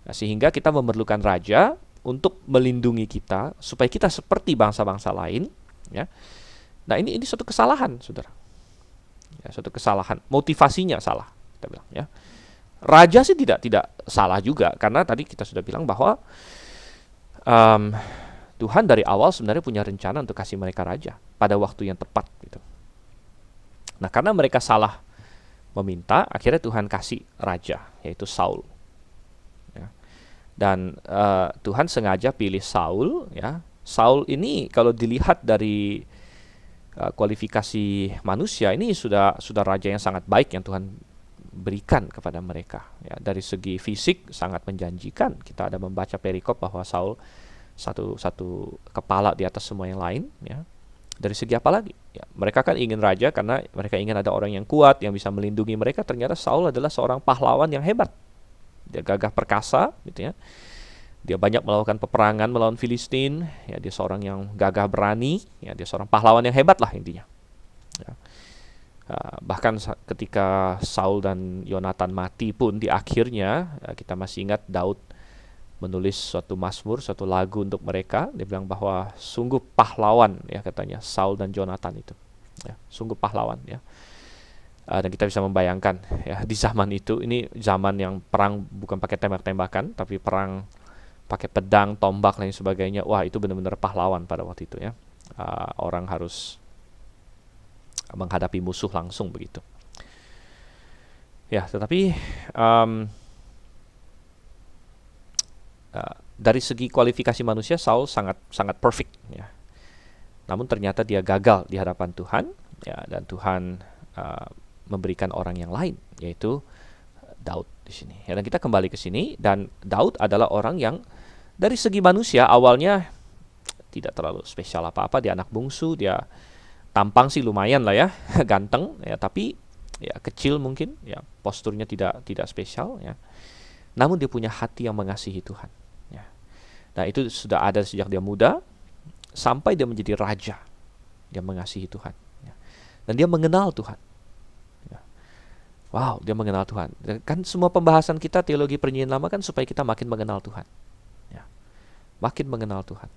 Nah, sehingga kita memerlukan raja untuk melindungi kita supaya kita seperti bangsa-bangsa lain, ya. Nah, ini suatu kesalahan, Saudara. Ya, suatu kesalahan. Motivasinya salah, kita bilang, ya. Raja sih tidak salah juga, karena tadi kita sudah bilang bahwa Tuhan dari awal sebenarnya punya rencana untuk kasih mereka raja pada waktu yang tepat, gitu. Nah, karena mereka salah meminta, akhirnya Tuhan kasih raja, yaitu Saul. Ya. Dan Tuhan sengaja pilih Saul. Ya. Saul ini kalau dilihat dari kualifikasi manusia, ini sudah raja yang sangat baik yang Tuhan berikan kepada mereka. Ya. Dari segi fisik sangat menjanjikan. Kita ada membaca perikop bahwa Saul satu kepala di atas semua yang lain. Ya. Dari segi apa lagi? Ya, mereka kan ingin raja karena mereka ingin ada orang yang kuat yang bisa melindungi mereka. Ternyata Saul adalah seorang pahlawan yang hebat. Dia gagah perkasa, gitu ya. Dia banyak melakukan peperangan melawan Filistin, ya dia seorang yang gagah berani, ya dia seorang pahlawan yang hebat lah intinya. Ya. Bahkan ketika Saul dan Yonatan mati pun di akhirnya kita masih ingat Daud menulis suatu mazmur, suatu lagu untuk mereka. Dia bilang bahwa sungguh pahlawan ya katanya Saul dan Yonatan itu. Ya, sungguh pahlawan ya. Dan kita bisa membayangkan ya di zaman itu, ini zaman yang perang bukan pakai tembak-tembakan tapi perang pakai pedang, tombak dan sebagainya. Wah, itu benar-benar pahlawan pada waktu itu ya. Orang harus menghadapi musuh langsung begitu. Ya, tetapi dari segi kualifikasi manusia Saul sangat sangat perfect ya. Namun ternyata dia gagal di hadapan Tuhan ya, dan Tuhan memberikan orang yang lain, yaitu Daud di sini. Ya, dan kita kembali ke sini, dan Daud adalah orang yang dari segi manusia awalnya tidak terlalu spesial apa-apa. Dia anak bungsu, dia tampang sih lumayan lah ya, ganteng ya, tapi ya kecil mungkin, ya posturnya tidak spesial ya. Namun dia punya hati yang mengasihi Tuhan. Ya. Nah itu sudah ada sejak dia muda sampai dia menjadi raja. Dia mengasihi Tuhan. Ya. Dan dia mengenal Tuhan. Ya. Wow, dia mengenal Tuhan. Kan semua pembahasan kita teologi Perjanjian Lama kan supaya kita makin mengenal Tuhan. Ya. Makin mengenal Tuhan.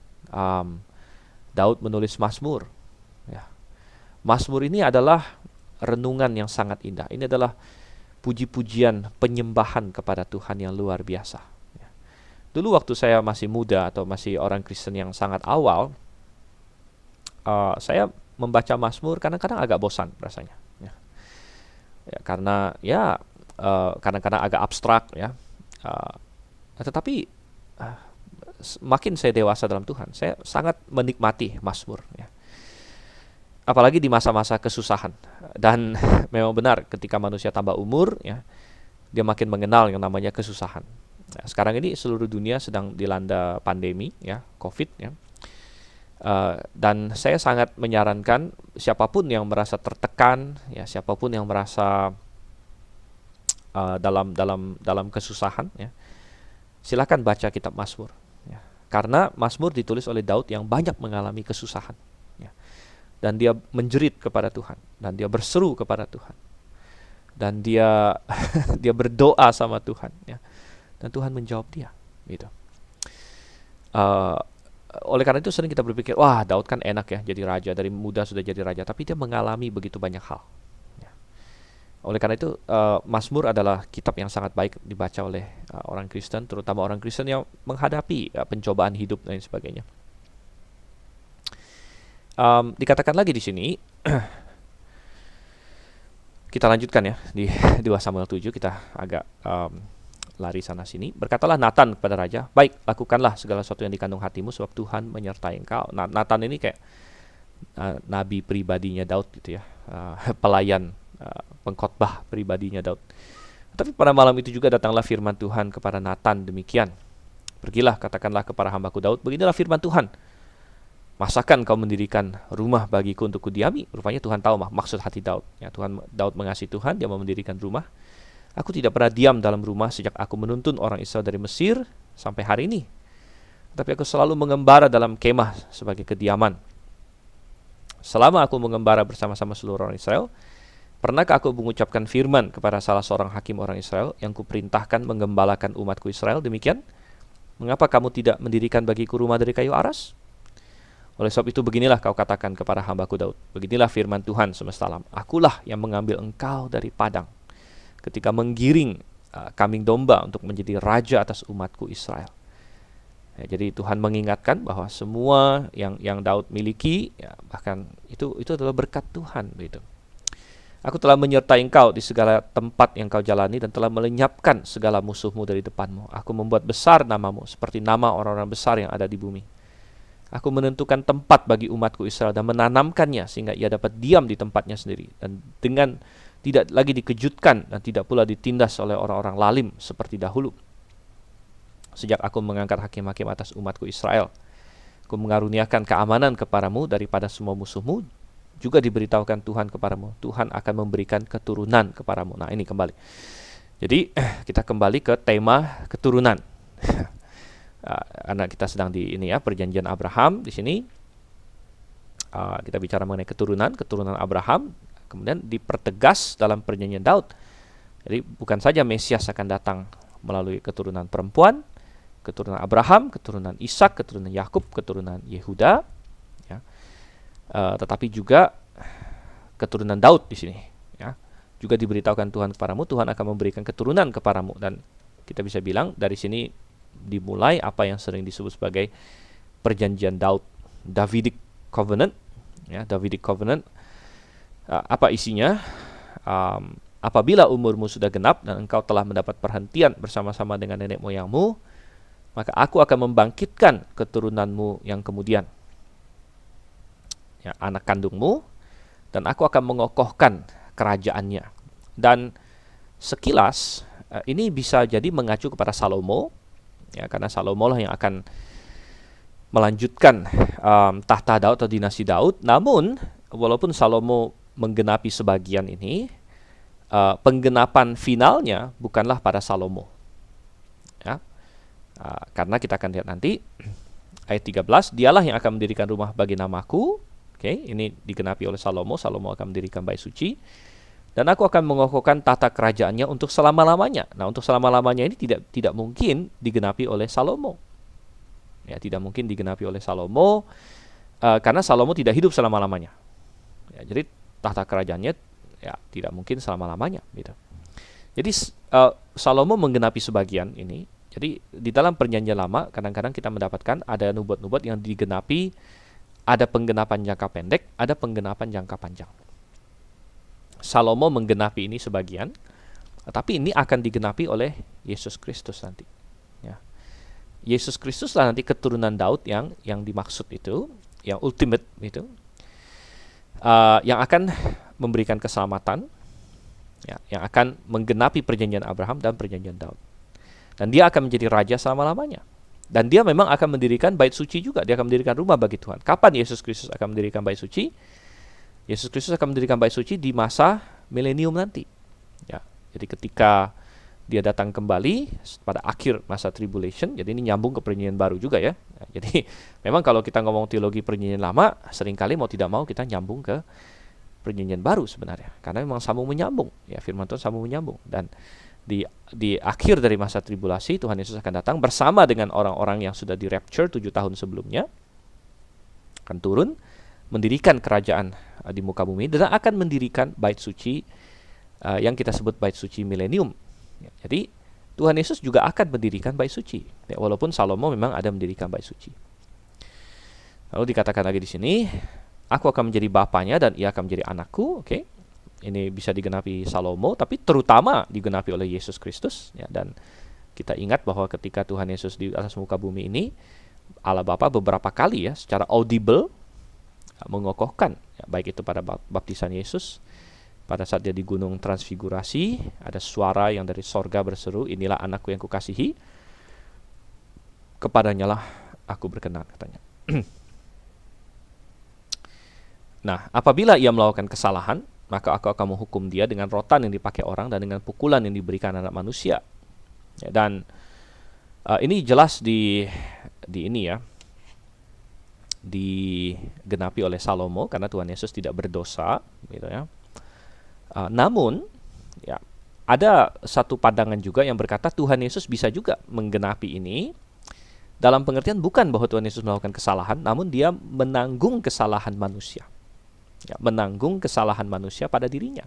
Daud menulis Mazmur. Ya. Mazmur ini adalah renungan yang sangat indah. Ini adalah puji-pujian penyembahan kepada Tuhan yang luar biasa. Ya. Dulu waktu saya masih muda atau masih orang Kristen yang sangat awal, saya membaca Mazmur kadang-kadang agak bosan rasanya. Ya. Ya, karena ya kadang-kadang agak abstrak ya. Tetapi makin saya dewasa dalam Tuhan, saya sangat menikmati Mazmur. Ya. Apalagi di masa-masa kesusahan. Dan memang benar ketika manusia tambah umur ya, dia makin mengenal yang namanya kesusahan. Nah, sekarang ini seluruh dunia sedang dilanda pandemi ya, COVID ya. Dan saya sangat menyarankan siapapun yang merasa tertekan ya, siapapun yang merasa dalam kesusahan ya, silakan baca kitab Mazmur ya. Karena Mazmur ditulis oleh Daud yang banyak mengalami kesusahan. Dan dia menjerit kepada Tuhan, dan dia berseru kepada Tuhan, dan dia dia berdoa sama Tuhan, ya. Dan Tuhan menjawab dia, gitu. Oleh karena itu sering kita berpikir, wah Daud kan enak ya jadi raja, dari muda sudah jadi raja, tapi dia mengalami begitu banyak hal. Ya. Oleh karena itu Mazmur adalah kitab yang sangat baik dibaca oleh orang Kristen, terutama orang Kristen yang menghadapi pencobaan hidup dan sebagainya. Dikatakan lagi di sini, kita lanjutkan ya di 2 Samuel 7, kita agak lari sana sini. Berkatalah Nathan kepada raja, baik, lakukanlah segala sesuatu yang dikandung hatimu, sebab Tuhan menyertai engkau. Nah, Nathan ini kayak nabi pribadinya Daud gitu ya, pelayan, pengkhotbah pribadinya Daud. Tapi pada malam itu juga datanglah firman Tuhan kepada Nathan demikian, pergilah katakanlah kepada hambaku Daud, beginilah firman Tuhan, masakan kau mendirikan rumah bagiku untuk kudiami? Rupanya Tuhan tahu maksud hati Daud. Ya, Daud mengasihi Tuhan, dia mau mendirikan rumah. Aku tidak pernah diam dalam rumah sejak aku menuntun orang Israel dari Mesir sampai hari ini. Tapi aku selalu mengembara dalam kemah sebagai kediaman. Selama aku mengembara bersama-sama seluruh orang Israel, pernahkah aku mengucapkan firman kepada salah seorang hakim orang Israel yang kuperintahkan menggembalakan umatku Israel demikian? Mengapa kamu tidak mendirikan bagiku rumah dari kayu aras? Oleh sebab itu beginilah kau katakan kepada hambaku Daud, beginilah firman Tuhan semesta alam, akulah yang mengambil engkau dari padang ketika menggiring kambing domba untuk menjadi raja atas umatku Israel. Ya, jadi Tuhan mengingatkan bahwa semua yang Daud miliki, ya, bahkan itu adalah berkat Tuhan. Begitu. Aku telah menyertai engkau di segala tempat yang kau jalani dan telah melenyapkan segala musuhmu dari depanmu. Aku membuat besar namamu seperti nama orang-orang besar yang ada di bumi. Aku menentukan tempat bagi umatku Israel dan menanamkannya sehingga ia dapat diam di tempatnya sendiri dan dengan tidak lagi dikejutkan dan tidak pula ditindas oleh orang-orang lalim seperti dahulu. Sejak aku mengangkat hakim-hakim atas umatku Israel, aku mengaruniakan keamanan kepadamu daripada semua musuhmu, juga diberitahukan Tuhan kepadamu, Tuhan akan memberikan keturunan kepadamu. Nah ini kembali. Jadi kita kembali ke tema keturunan. Karena kita sedang di ini ya, perjanjian Abraham di sini. Kita bicara mengenai keturunan Abraham, kemudian dipertegas dalam perjanjian Daud. Jadi bukan saja Mesias akan datang melalui keturunan perempuan, keturunan Abraham, keturunan Ishak, keturunan Yakub, keturunan Yehuda, ya, tetapi juga keturunan Daud di sini. Ya, juga diberitahukan Tuhan kepadamu, Tuhan akan memberikan keturunan kepadamu, dan kita bisa bilang dari sini dimulai apa yang sering disebut sebagai perjanjian Daud, Davidic Covenant. Ya, Davidic Covenant. Apa isinya? Apabila umurmu sudah genap dan engkau telah mendapat perhentian bersama-sama dengan nenek moyangmu, maka aku akan membangkitkan keturunanmu yang kemudian, ya, anak kandungmu, dan aku akan mengokohkan kerajaannya. Dan sekilas ini bisa jadi mengacu kepada Salomo, ya, karena Salomo lah yang akan melanjutkan tahta Daud atau dinasti Daud. Namun walaupun Salomo menggenapi sebagian ini, penggenapan finalnya bukanlah pada Salomo, ya. Karena kita akan lihat nanti ayat 13, dialah yang akan mendirikan rumah bagi namaku. Oke, ini digenapi oleh Salomo. Salomo akan mendirikan bait suci, dan aku akan mengokohkan tata kerajaannya untuk selama-lamanya. Nah, untuk selama-lamanya ini tidak mungkin digenapi oleh Salomo. Ya, tidak mungkin digenapi oleh Salomo, karena Salomo tidak hidup selama-lamanya. Ya, jadi tahta kerajaannya ya tidak mungkin selama-lamanya, gitu. Jadi Salomo menggenapi sebagian ini. Jadi di dalam perjanjian lama kadang-kadang kita mendapatkan ada nubuat-nubuat yang digenapi, ada penggenapan jangka pendek, ada penggenapan jangka panjang. Salomo menggenapi ini sebagian, tapi ini akan digenapi oleh Yesus Kristus nanti. Ya. Yesus Kristus lah nanti keturunan Daud yang dimaksud itu, yang ultimate itu, yang akan memberikan keselamatan, ya, yang akan menggenapi perjanjian Abraham dan perjanjian Daud. Dan dia akan menjadi raja selama-lamanya. Dan dia memang akan mendirikan bait suci juga. Dia akan mendirikan rumah bagi Tuhan. Kapan Yesus Kristus akan mendirikan bait suci? Yesus Kristus akan mendirikan bait suci di masa milenium nanti. Ya, jadi ketika dia datang kembali pada akhir masa tribulation. Jadi ini nyambung ke perjanjian baru juga ya. Jadi memang kalau kita ngomong teologi perjanjian lama, seringkali mau tidak mau kita nyambung ke perjanjian baru sebenarnya. Karena memang sambung menyambung. Ya, firman Tuhan sambung menyambung. Dan di akhir dari masa tribulasi, Tuhan Yesus akan datang bersama dengan orang-orang yang sudah di rapture 7 tahun sebelumnya. Akan turun, mendirikan kerajaan di muka bumi, dan akan mendirikan bait suci yang kita sebut bait suci milenium. Ya, jadi Tuhan Yesus juga akan mendirikan bait suci. Ya, walaupun Salomo memang ada mendirikan bait suci. Lalu dikatakan lagi di sini, aku akan menjadi bapaknya dan ia akan menjadi anakku. Oke. Ini bisa digenapi Salomo, tapi terutama digenapi oleh Yesus Kristus. Ya, dan kita ingat bahwa ketika Tuhan Yesus di atas muka bumi ini, Allah Bapa beberapa kali ya secara audible mengokohkan, ya, baik itu pada baptisan Yesus, pada saat dia di gunung transfigurasi, ada suara yang dari sorga berseru, inilah anakku yang kukasihi, kepadanya lah aku berkenan, katanya. Nah, apabila ia melakukan kesalahan, maka aku akan menghukum dia dengan rotan yang dipakai orang dan dengan pukulan yang diberikan anak manusia. Ya, dan ini jelas di ini ya, digenapi oleh Salomo karena Tuhan Yesus tidak berdosa, gitu ya. Namun, ya, ada satu pandangan juga yang berkata Tuhan Yesus bisa juga menggenapi ini dalam pengertian bukan bahwa Tuhan Yesus melakukan kesalahan, namun dia menanggung kesalahan manusia. Ya, menanggung kesalahan manusia pada dirinya.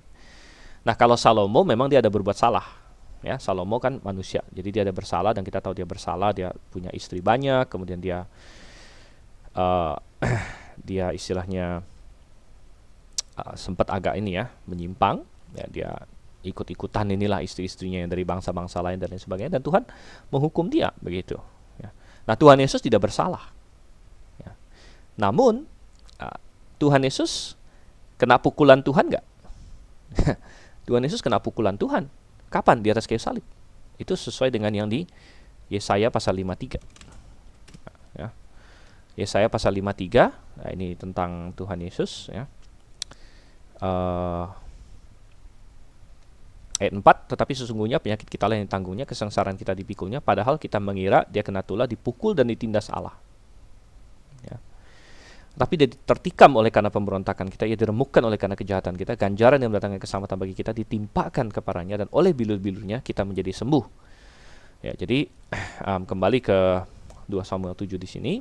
Nah, kalau Salomo memang dia ada berbuat salah. Ya, Salomo kan manusia, jadi dia ada bersalah dan kita tahu dia bersalah, dia punya istri banyak, kemudian dia dia istilahnya sempat agak ini ya, menyimpang, ya, dia ikut-ikutan inilah istri-istrinya yang dari bangsa-bangsa lain dan lain sebagainya, dan Tuhan menghukum dia begitu. Ya. Nah, Tuhan Yesus tidak bersalah. Ya. Namun Tuhan Yesus kena pukulan Tuhan nggak? Tuhan Yesus kena pukulan Tuhan. Kapan? Di atas kayu salib. Itu sesuai dengan yang di Yesaya pasal 53. Ya. Yesaya pasal 53. Nah, ini tentang Tuhan Yesus ya. Ayat 4, tetapi sesungguhnya penyakit kita lah yang ditanggungnya, kesengsaraan kita dipikulnya, padahal kita mengira dia kena tulah, dipukul dan ditindas Allah. Ya. Tapi dia tertikam oleh karena pemberontakan kita, ia diremukkan oleh karena kejahatan kita, ganjaran yang mendatangkan keselamatan bagi kita ditimpakan kepadanya, dan oleh bilur-bilurnya kita menjadi sembuh. Ya, jadi kembali ke 2 Samuel 7 di sini.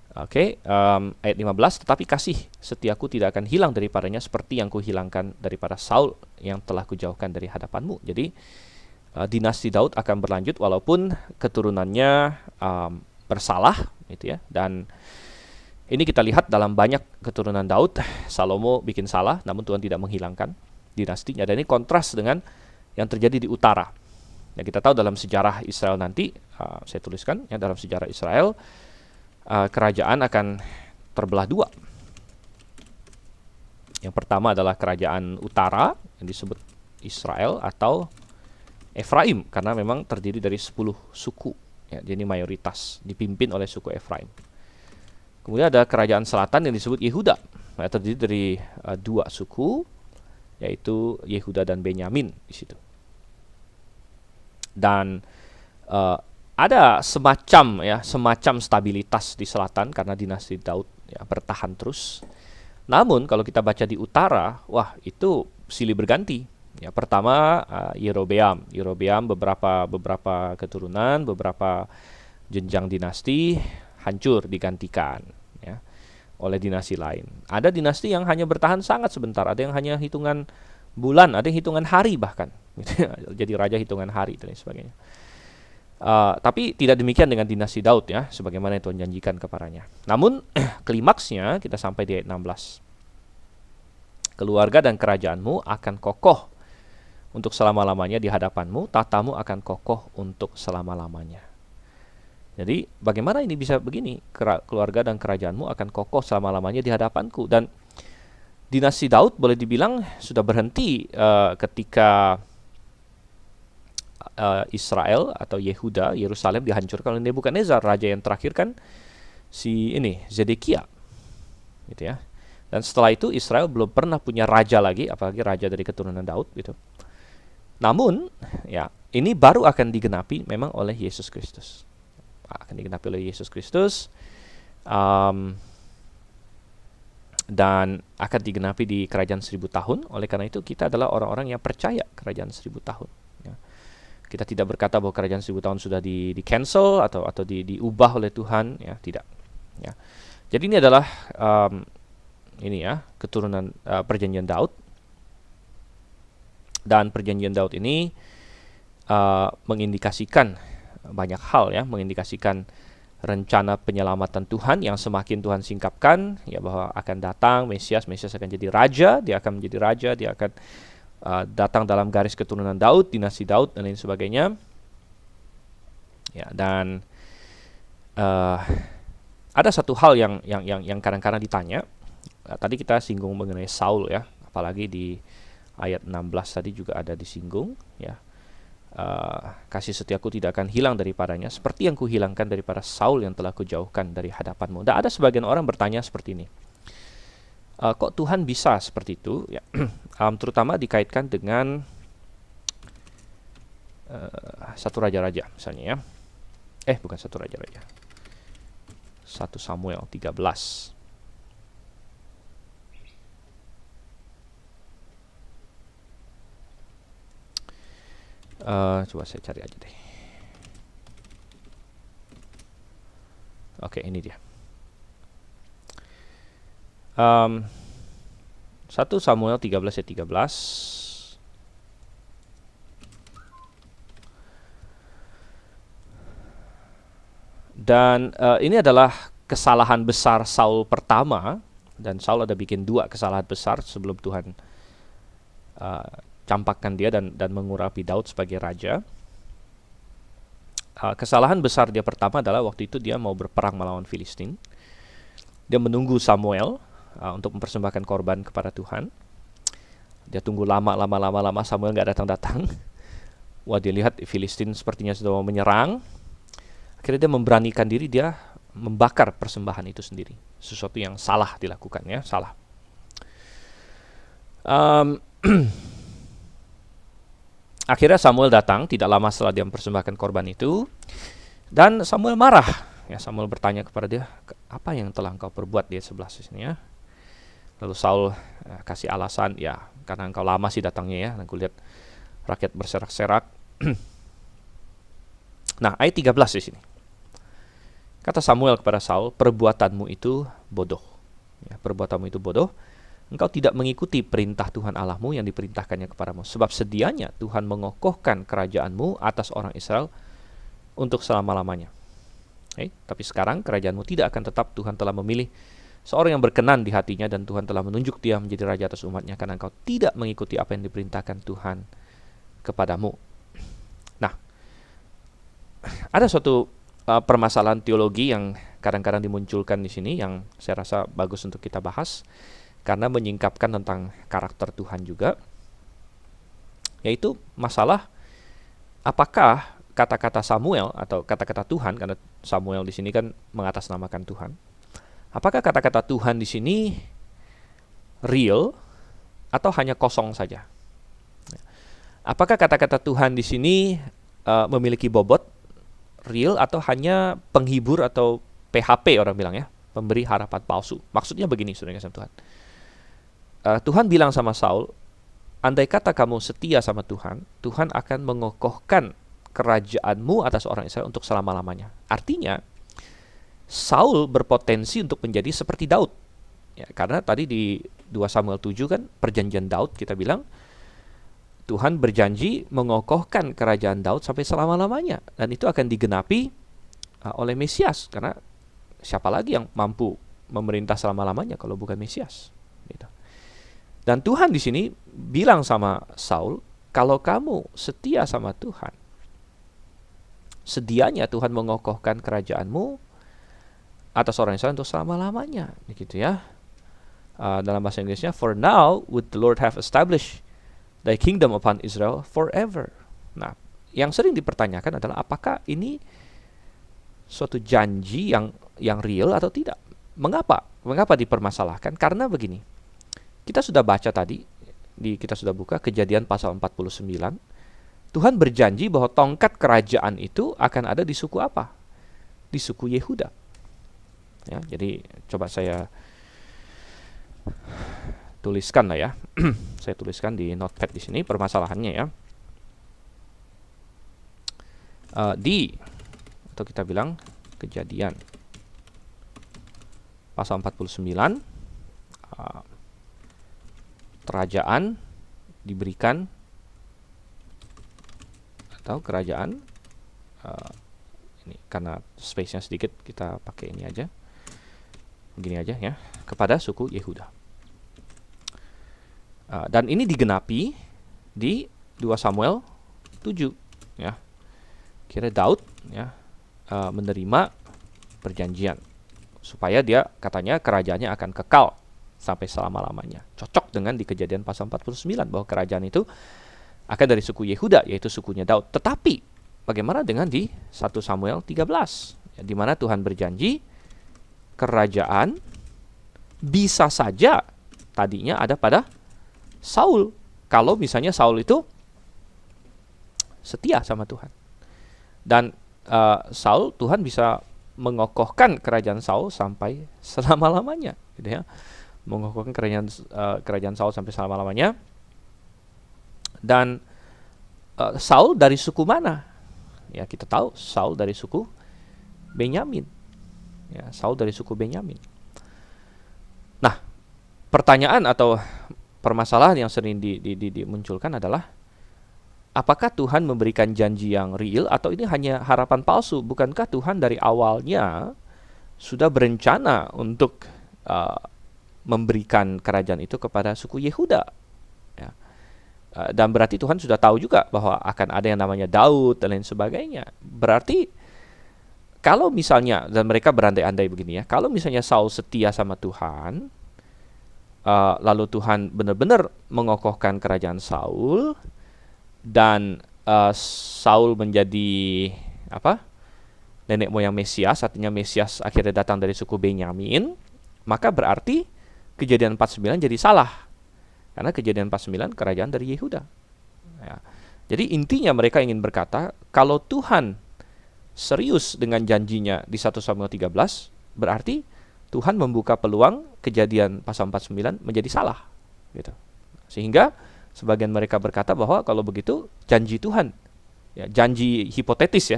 Ayat 15, tetapi kasih setiaku tidak akan hilang daripadanya seperti yang kuhilangkan daripada Saul yang telah kujauhkan dari hadapanmu. Jadi dinasti Daud akan berlanjut walaupun keturunannya bersalah, gitu ya. Dan ini kita lihat dalam banyak keturunan Daud, Salomo bikin salah, namun Tuhan tidak menghilangkan dinastinya. Dan ini kontras dengan yang terjadi di utara. Ya, kita tahu dalam sejarah Israel nanti, saya tuliskan ya, dalam sejarah Israel, kerajaan akan terbelah dua. Yang pertama adalah kerajaan utara yang disebut Israel atau Efraim, karena memang terdiri dari 10 suku. Ya, jadi mayoritas dipimpin oleh suku Efraim. Kemudian ada kerajaan selatan yang disebut Yehuda, ya, terdiri dari 2 suku, yaitu Yehuda dan Benyamin di situ. Dan ada semacam stabilitas di selatan karena dinasti Daud ya, bertahan terus. Namun kalau kita baca di utara, wah itu silih berganti. Ya, pertama Yerobeam beberapa keturunan, beberapa jenjang dinasti hancur digantikan ya, oleh dinasti lain. Ada dinasti yang hanya bertahan sangat sebentar, ada yang hanya hitungan bulan, ada yang hitungan hari bahkan. Jadi raja hitungan hari dan sebagainya. Tapi tidak demikian dengan dinasti Daud ya, sebagaimana yang Tuhan janjikan kepadanya. Namun klimaksnya kita sampai di ayat 16. Keluarga dan kerajaanmu akan kokoh untuk selama-lamanya di hadapanmu, tatamu akan kokoh untuk selama-lamanya. Jadi bagaimana ini bisa begini? Keluarga dan kerajaanmu akan kokoh selama-lamanya di hadapanku. Dan dinasti Daud boleh dibilang sudah berhenti ketika Israel atau Yehuda, Yerusalem dihancurkan oleh Nebukadnezar. Raja yang terakhir kan si ini Zedekia, gitu ya. Dan setelah itu Israel belum pernah punya raja lagi, apalagi raja dari keturunan Daud, gitu. Namun ya ini baru akan digenapi memang oleh Yesus Kristus. Akan digenapi oleh Yesus Kristus, dan akan digenapi di kerajaan 1000 tahun. Oleh karena itu kita adalah orang-orang yang percaya kerajaan 1000 tahun. Kita tidak berkata bahwa kerajaan 1000 tahun sudah di cancel atau diubah oleh Tuhan, ya tidak. Ya. Jadi ini adalah keturunan perjanjian Daud, dan perjanjian Daud ini mengindikasikan banyak hal ya, mengindikasikan rencana penyelamatan Tuhan yang semakin Tuhan singkapkan, ya bahwa akan datang Mesias akan jadi raja, dia akan menjadi raja, dia akan datang dalam garis keturunan Daud, dinasti Daud dan lain sebagainya. Ya, dan ada satu hal yang kadang-kadang ditanya. Tadi kita singgung mengenai Saul ya, apalagi di ayat 16 tadi juga ada disinggung ya. Kasih setiaku tidak akan hilang daripadanya seperti yang kuhilangkan daripada Saul yang telah kujauhkan dari hadapanmu. Dan ada sebagian orang bertanya seperti ini. Kok Tuhan bisa seperti itu ya? Terutama dikaitkan dengan satu raja-raja misalnya ya. Bukan satu raja-raja. 1 Samuel 13. Coba saya cari aja deh. Oke, ini dia. 1 Samuel 13 ayat 13. Dan ini adalah kesalahan besar Saul pertama, dan Saul ada bikin 2 kesalahan besar sebelum Tuhan campakkan dia dan mengurapi Daud sebagai raja. Kesalahan besar dia pertama adalah waktu itu dia mau berperang melawan Filistin. Dia menunggu Samuel untuk mempersembahkan korban kepada Tuhan. Dia tunggu lama Samuel nggak datang. Wah, dia lihat Filistin sepertinya sudah mau menyerang. Akhirnya dia memberanikan diri, dia membakar persembahan itu sendiri. Sesuatu yang salah dilakukan ya, salah. Akhirnya Samuel datang tidak lama setelah dia mempersembahkan korban itu, dan Samuel marah. Ya, Samuel bertanya kepada dia, apa yang telah engkau perbuat? Dia 11 di sini ya. Lalu Saul kasih alasan, ya karena engkau lama sih datangnya ya, dan aku lihat rakyat berserak-serak. Nah, ayat 13 di sini. Kata Samuel kepada Saul, perbuatanmu itu bodoh. Ya, perbuatanmu itu bodoh. Engkau tidak mengikuti perintah Tuhan Allahmu yang diperintahkannya kepadamu. Sebab sedianya Tuhan mengokohkan kerajaanmu atas orang Israel untuk selama-lamanya. Tapi sekarang kerajaanmu tidak akan tetap. Tuhan telah memilih seorang yang berkenan di hatinya, dan Tuhan telah menunjuk dia menjadi raja atas umatnya, karena engkau tidak mengikuti apa yang diperintahkan Tuhan kepadamu. Nah, ada suatu permasalahan teologi yang kadang-kadang dimunculkan di sini yang saya rasa bagus untuk kita bahas, karena menyingkapkan tentang karakter Tuhan juga, yaitu masalah apakah kata-kata Samuel atau kata-kata Tuhan, karena Samuel di sini kan mengatasnamakan Tuhan, apakah kata-kata Tuhan di sini real atau hanya kosong saja? Apakah kata-kata Tuhan di sini memiliki bobot real atau hanya penghibur atau PHP orang bilang ya, pemberi harapan palsu? Maksudnya begini, saudara kasih Tuhan. Tuhan bilang sama Saul, andai kata kamu setia sama Tuhan, Tuhan akan mengokohkan kerajaanmu atas orang Israel untuk selama-lamanya. Artinya, Saul berpotensi untuk menjadi seperti Daud. Ya, karena tadi di 2 Samuel 7 kan, perjanjian Daud kita bilang, Tuhan berjanji mengokohkan kerajaan Daud sampai selama-lamanya. Dan itu akan digenapi oleh Mesias. Karena siapa lagi yang mampu memerintah selama-lamanya kalau bukan Mesias? Gitu. Dan Tuhan di sini bilang sama Saul, kalau kamu setia sama Tuhan, sedianya Tuhan mengokohkan kerajaanmu atas orang Israel untuk selama-lamanya, begitu ya. Dalam bahasa Inggrisnya, for now would the Lord have established thy kingdom upon Israel forever. Nah, yang sering dipertanyakan adalah apakah ini suatu janji yang real atau tidak? Mengapa? Mengapa dipermasalahkan? Karena begini. Kita sudah baca tadi, kita sudah buka Kejadian pasal 49. Tuhan berjanji bahwa tongkat kerajaan itu akan ada di suku apa? Di suku Yehuda. Ya, jadi coba saya tuliskan lah ya. Saya tuliskan di notepad di sini permasalahannya ya. Atau kita bilang Kejadian pasal 49, kerajaan diberikan, atau kerajaan ini karena space-nya sedikit kita pakai ini aja, begini aja ya, kepada suku Yehuda. Dan ini digenapi di 2 Samuel 7 ya. Kira Daud ya menerima perjanjian supaya dia katanya kerajaannya akan kekal sampai selama-lamanya. Cocok dengan di Kejadian pasal 49 bahwa kerajaan itu akan dari suku Yehuda, yaitu sukunya Daud. Tetapi bagaimana dengan di 1 Samuel 13 ya, di mana Tuhan berjanji kerajaan bisa saja tadinya ada pada Saul, kalau misalnya Saul itu setia sama Tuhan. Dan Saul, Tuhan bisa mengokohkan kerajaan Saul sampai selama-lamanya, gitu ya. Mengokohkan kerajaan Saul sampai selama-lamanya. Dan Saul dari suku mana? Ya, kita tahu Saul dari suku Benyamin. Ya, Saul dari suku Benyamin. Nah, pertanyaan atau permasalahan yang sering dimunculkan adalah apakah Tuhan memberikan janji yang real atau ini hanya harapan palsu? Bukankah Tuhan dari awalnya sudah berencana untuk memberikan kerajaan itu kepada suku Yehuda? Ya. Dan berarti Tuhan sudah tahu juga bahwa akan ada yang namanya Daud dan lain sebagainya. Berarti kalau misalnya, dan mereka berandai-andai begini ya, kalau misalnya Saul setia sama Tuhan, lalu Tuhan benar-benar mengokohkan kerajaan Saul, dan Saul menjadi nenek moyang Mesias, artinya Mesias akhirnya datang dari suku Benyamin, maka berarti Kejadian 49 jadi salah, karena Kejadian 49 kerajaan dari Yehuda ya. Jadi intinya mereka ingin berkata, kalau Tuhan serius dengan janjinya di 1 Samuel 13, berarti Tuhan membuka peluang Kejadian pasal 49 menjadi salah, gitu. Sehingga sebagian mereka berkata bahwa kalau begitu janji Tuhan, ya, janji hipotetis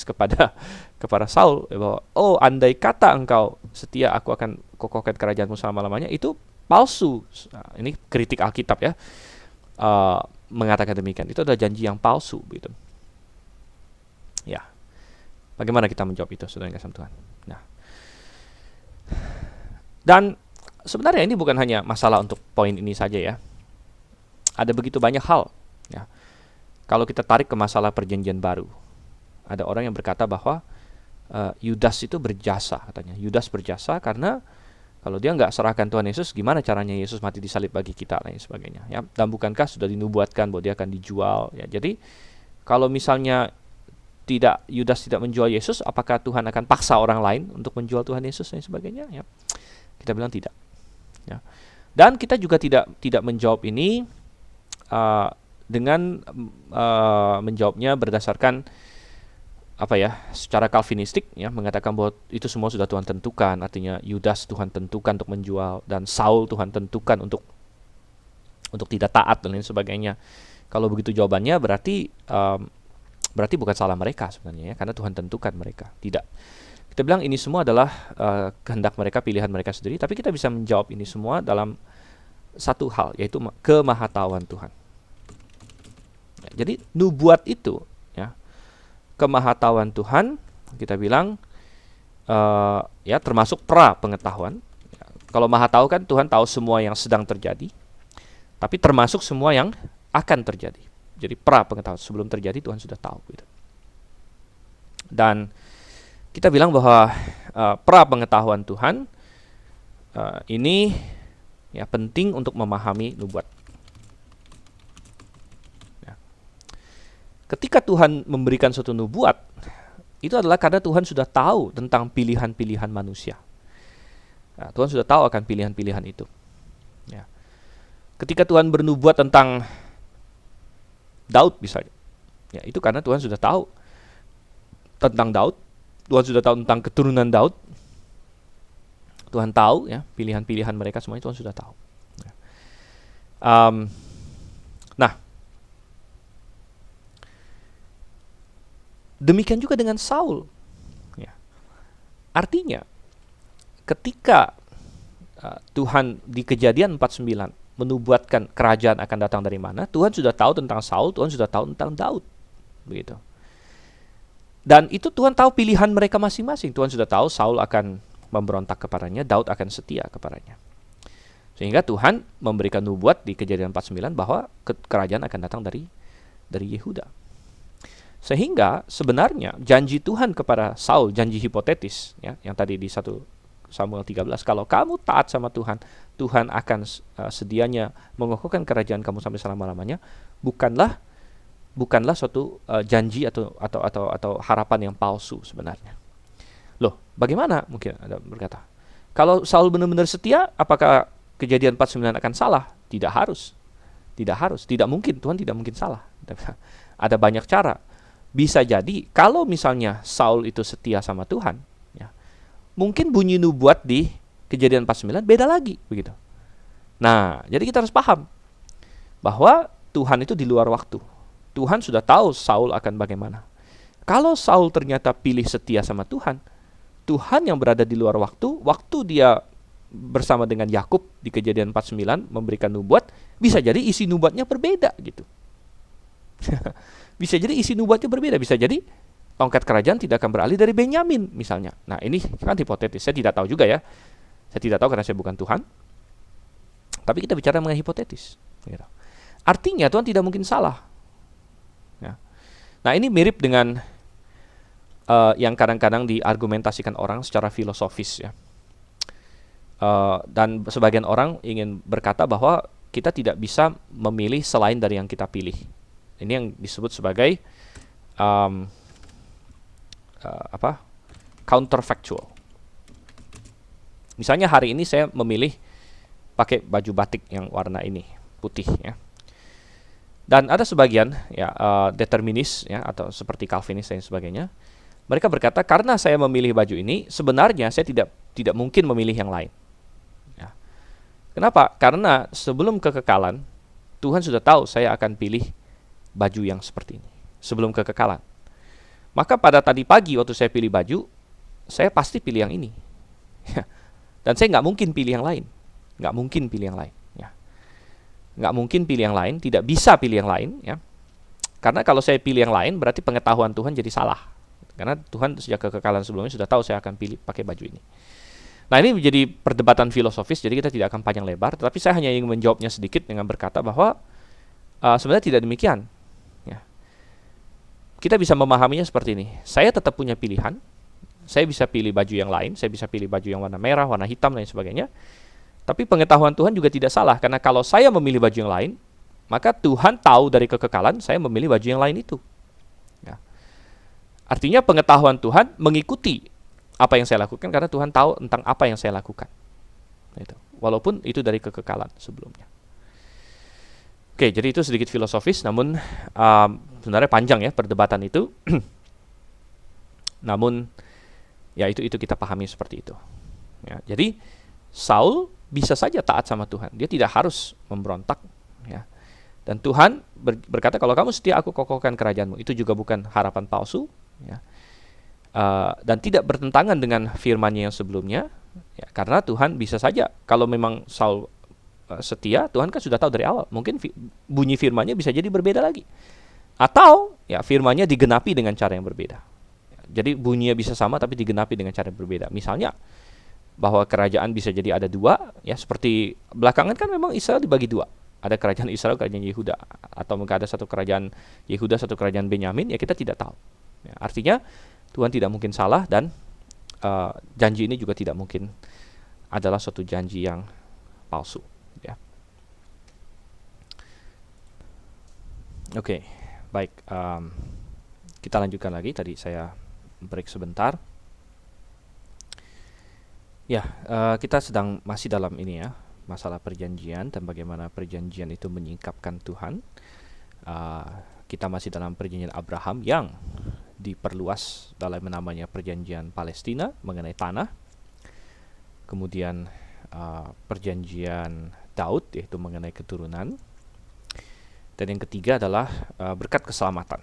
kepada Saul, ya, bahwa andai kata engkau setia, aku akan kokohkan kerajaanmu selama-lamanya, itu palsu. Nah, ini kritik Alkitab, ya, mengatakan demikian. Itu adalah janji yang palsu, gitu. Ya, bagaimana kita menjawab itu, saudara yang kasih Tuhan? Nah, dan sebenarnya ini bukan hanya masalah untuk poin ini saja, ya. Ada begitu banyak hal, ya. Kalau kita tarik ke masalah perjanjian baru, ada orang yang berkata bahwa Yudas itu berjasa, katanya. Yudas berjasa karena kalau dia nggak serahkan Tuhan Yesus, gimana caranya Yesus mati disalib bagi kita, dan sebagainya, ya. Dan bukankah sudah dinubuatkan bahwa dia akan dijual, ya. Jadi kalau misalnya Yudas tidak menjual Yesus, apakah Tuhan akan paksa orang lain untuk menjual Tuhan Yesus, dan sebagainya, ya? Kita bilang tidak, ya. Dan kita juga tidak menjawab ini dengan menjawabnya berdasarkan secara Calvinistik, ya, mengatakan bahwa itu semua sudah Tuhan tentukan. Artinya Yudas Tuhan tentukan untuk menjual, dan Saul Tuhan tentukan untuk tidak taat, dan lain sebagainya. Kalau begitu jawabannya berarti bukan salah mereka sebenarnya, ya, karena Tuhan tentukan mereka. Tidak. Kita bilang ini semua adalah kehendak mereka, pilihan mereka sendiri, tapi kita bisa menjawab ini semua dalam satu hal, yaitu kemahatauan Tuhan. Ya, jadi nubuat itu, ya, kemahatauan Tuhan, kita bilang ya, termasuk pra pengetahuan. Ya, kalau maha tahu kan Tuhan tahu semua yang sedang terjadi, tapi termasuk semua yang akan terjadi. Jadi pra pengetahuan, sebelum terjadi Tuhan sudah tahu, gitu. Dan kita bilang bahwa pra pengetahuan Tuhan ini, ya, penting untuk memahami nubuat. Ya. Ketika Tuhan memberikan suatu nubuat, itu adalah karena Tuhan sudah tahu tentang pilihan-pilihan manusia. Nah, Tuhan sudah tahu akan pilihan-pilihan itu. Ya. Ketika Tuhan bernubuat tentang Daud misalnya, ya, itu karena Tuhan sudah tahu tentang Daud. Tuhan sudah tahu tentang keturunan Daud. Tuhan tahu, ya, pilihan-pilihan mereka semuanya Tuhan sudah tahu. Nah, demikian juga dengan Saul. Ya. Artinya, ketika Tuhan di Kejadian 49 menubuatkan kerajaan akan datang dari mana, Tuhan sudah tahu tentang Saul, Tuhan sudah tahu tentang Daud, begitu. Dan itu Tuhan tahu pilihan mereka masing-masing. Tuhan sudah tahu Saul akan memberontak kepadanya, Daud akan setia kepadanya. Sehingga Tuhan memberikan nubuat di Kejadian 49 bahwa kerajaan akan datang dari Yehuda. Sehingga sebenarnya janji Tuhan kepada Saul, janji hipotetis, ya, yang tadi di 1 Samuel 13, kalau kamu taat sama Tuhan, Tuhan akan sedianya mengokohkan kerajaan kamu sampai selama-lamanya, bukanlah suatu janji atau harapan yang palsu sebenarnya. Loh, bagaimana? Mungkin ada berkata, kalau Saul benar-benar setia, apakah Kejadian 49 akan salah? Tidak harus. Tidak mungkin. Tuhan tidak mungkin salah. Ada banyak cara. Bisa jadi kalau misalnya Saul itu setia sama Tuhan, ya, mungkin bunyi nubuat di Kejadian 49 beda lagi, begitu. Nah, jadi kita harus paham bahwa Tuhan itu di luar waktu. Tuhan sudah tahu Saul akan bagaimana. Kalau Saul ternyata pilih setia sama Tuhan, Tuhan yang berada di luar waktu dia bersama dengan Yakub di Kejadian 49 memberikan nubuat, bisa jadi isi nubuatnya berbeda, gitu. Bisa jadi isi nubuatnya berbeda, bisa jadi tongkat kerajaan tidak akan beralih dari Benyamin misalnya. Nah, ini kan hipotetis, saya tidak tahu juga, ya. Saya tidak tahu karena saya bukan Tuhan. Tapi kita bicara mengenai hipotetis, gitu. Artinya Tuhan tidak mungkin salah. Ya. Nah, ini mirip dengan yang kadang-kadang diargumentasikan orang secara filosofis, ya. Dan sebagian orang ingin berkata bahwa kita tidak bisa memilih selain dari yang kita pilih. Ini yang disebut sebagai counterfactual. Misalnya hari ini saya memilih pakai baju batik yang warna ini, putih, ya. Dan ada sebagian ya determinis ya atau seperti Calvinis dan sebagainya. Mereka berkata karena saya memilih baju ini, sebenarnya saya tidak mungkin memilih yang lain. Ya. Kenapa? Karena sebelum kekekalan Tuhan sudah tahu saya akan pilih baju yang seperti ini sebelum kekekalan. Maka pada tadi pagi waktu saya pilih baju, saya pasti pilih yang ini. Dan saya nggak mungkin pilih yang lain. Nggak mungkin pilih yang lain. Ya. Nggak mungkin pilih yang lain, tidak bisa pilih yang lain. Ya. Karena kalau saya pilih yang lain, berarti pengetahuan Tuhan jadi salah. Karena Tuhan sejak kekekalan sebelumnya sudah tahu saya akan pilih pakai baju ini. Nah ini menjadi perdebatan filosofis, jadi kita tidak akan panjang lebar. Tetapi saya hanya ingin menjawabnya sedikit dengan berkata bahwa sebenarnya tidak demikian. Ya. Kita bisa memahaminya seperti ini. Saya tetap punya pilihan. Saya bisa pilih baju yang lain. Saya bisa pilih baju yang warna merah, warna hitam, dan sebagainya. Tapi pengetahuan Tuhan juga tidak salah. Karena kalau saya memilih baju yang lain, maka Tuhan tahu dari kekekalan saya memilih baju yang lain itu. Ya. Artinya pengetahuan Tuhan mengikuti apa yang saya lakukan karena Tuhan tahu tentang apa yang saya lakukan. Itu. Walaupun itu dari kekekalan sebelumnya. Oke, jadi itu sedikit filosofis, namun sebenarnya panjang ya perdebatan itu. Namun ya itu kita pahami seperti itu. Ya, jadi Saul bisa saja taat sama Tuhan. Dia tidak harus memberontak. Ya. Dan Tuhan berkata kalau kamu setia aku kokohkan kerajaanmu. Itu juga bukan harapan palsu. Ya. Dan tidak bertentangan dengan firman-Nya yang sebelumnya, ya, karena Tuhan bisa saja kalau memang Saul setia, Tuhan kan sudah tahu dari awal. Mungkin bunyi firman-Nya bisa jadi berbeda lagi, atau ya firman-Nya digenapi dengan cara yang berbeda. Jadi bunyinya bisa sama tapi digenapi dengan cara yang berbeda. Misalnya bahwa kerajaan bisa jadi ada dua, ya seperti belakangan kan memang Israel dibagi dua. Ada kerajaan Israel, kerajaan Yehuda, atau mungkin ada satu kerajaan Yehuda, satu kerajaan Benyamin, ya kita tidak tahu. Ya, artinya Tuhan tidak mungkin salah dan janji ini juga tidak mungkin adalah suatu janji yang palsu. Ya. Oke, baik. Kita lanjutkan lagi. Tadi saya break sebentar. Ya, kita sedang masih dalam ini ya, masalah perjanjian dan bagaimana perjanjian itu menyingkapkan Tuhan. Kita masih dalam perjanjian Abraham yang diperluas dalam namanya perjanjian Palestina mengenai tanah. Kemudian perjanjian Daud yaitu mengenai keturunan. Dan yang ketiga adalah berkat keselamatan.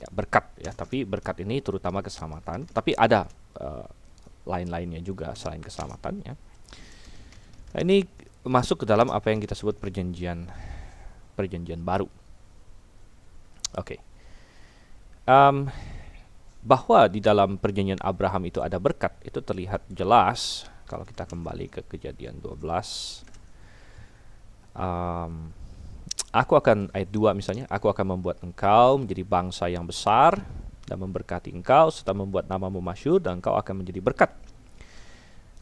Ya, berkat ya, tapi berkat ini terutama keselamatan, tapi ada lain-lainnya juga selain keselamatan ya. Nah, ini masuk ke dalam apa yang kita sebut perjanjian baru. Oke. Bahwa di dalam perjanjian Abraham itu ada berkat, itu terlihat jelas kalau kita kembali ke Kejadian 12. Aku akan, ayat 2 misalnya, aku akan membuat engkau menjadi bangsa yang besar dan memberkati engkau serta membuat namamu masyhur dan engkau akan menjadi berkat.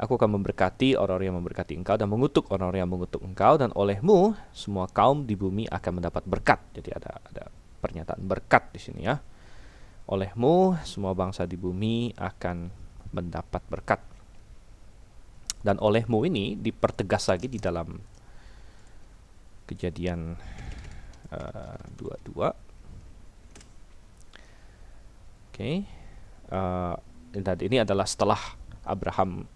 Aku akan memberkati orang-orang yang memberkati engkau dan mengutuk orang-orang yang mengutuk engkau, dan olehmu semua kaum di bumi akan mendapat berkat. Jadi ada pernyataan berkat di sini ya. Olehmu semua bangsa di bumi akan mendapat berkat. Dan olehmu ini dipertegas lagi di dalam Kejadian 22. Oke. Dan ini adalah setelah Abraham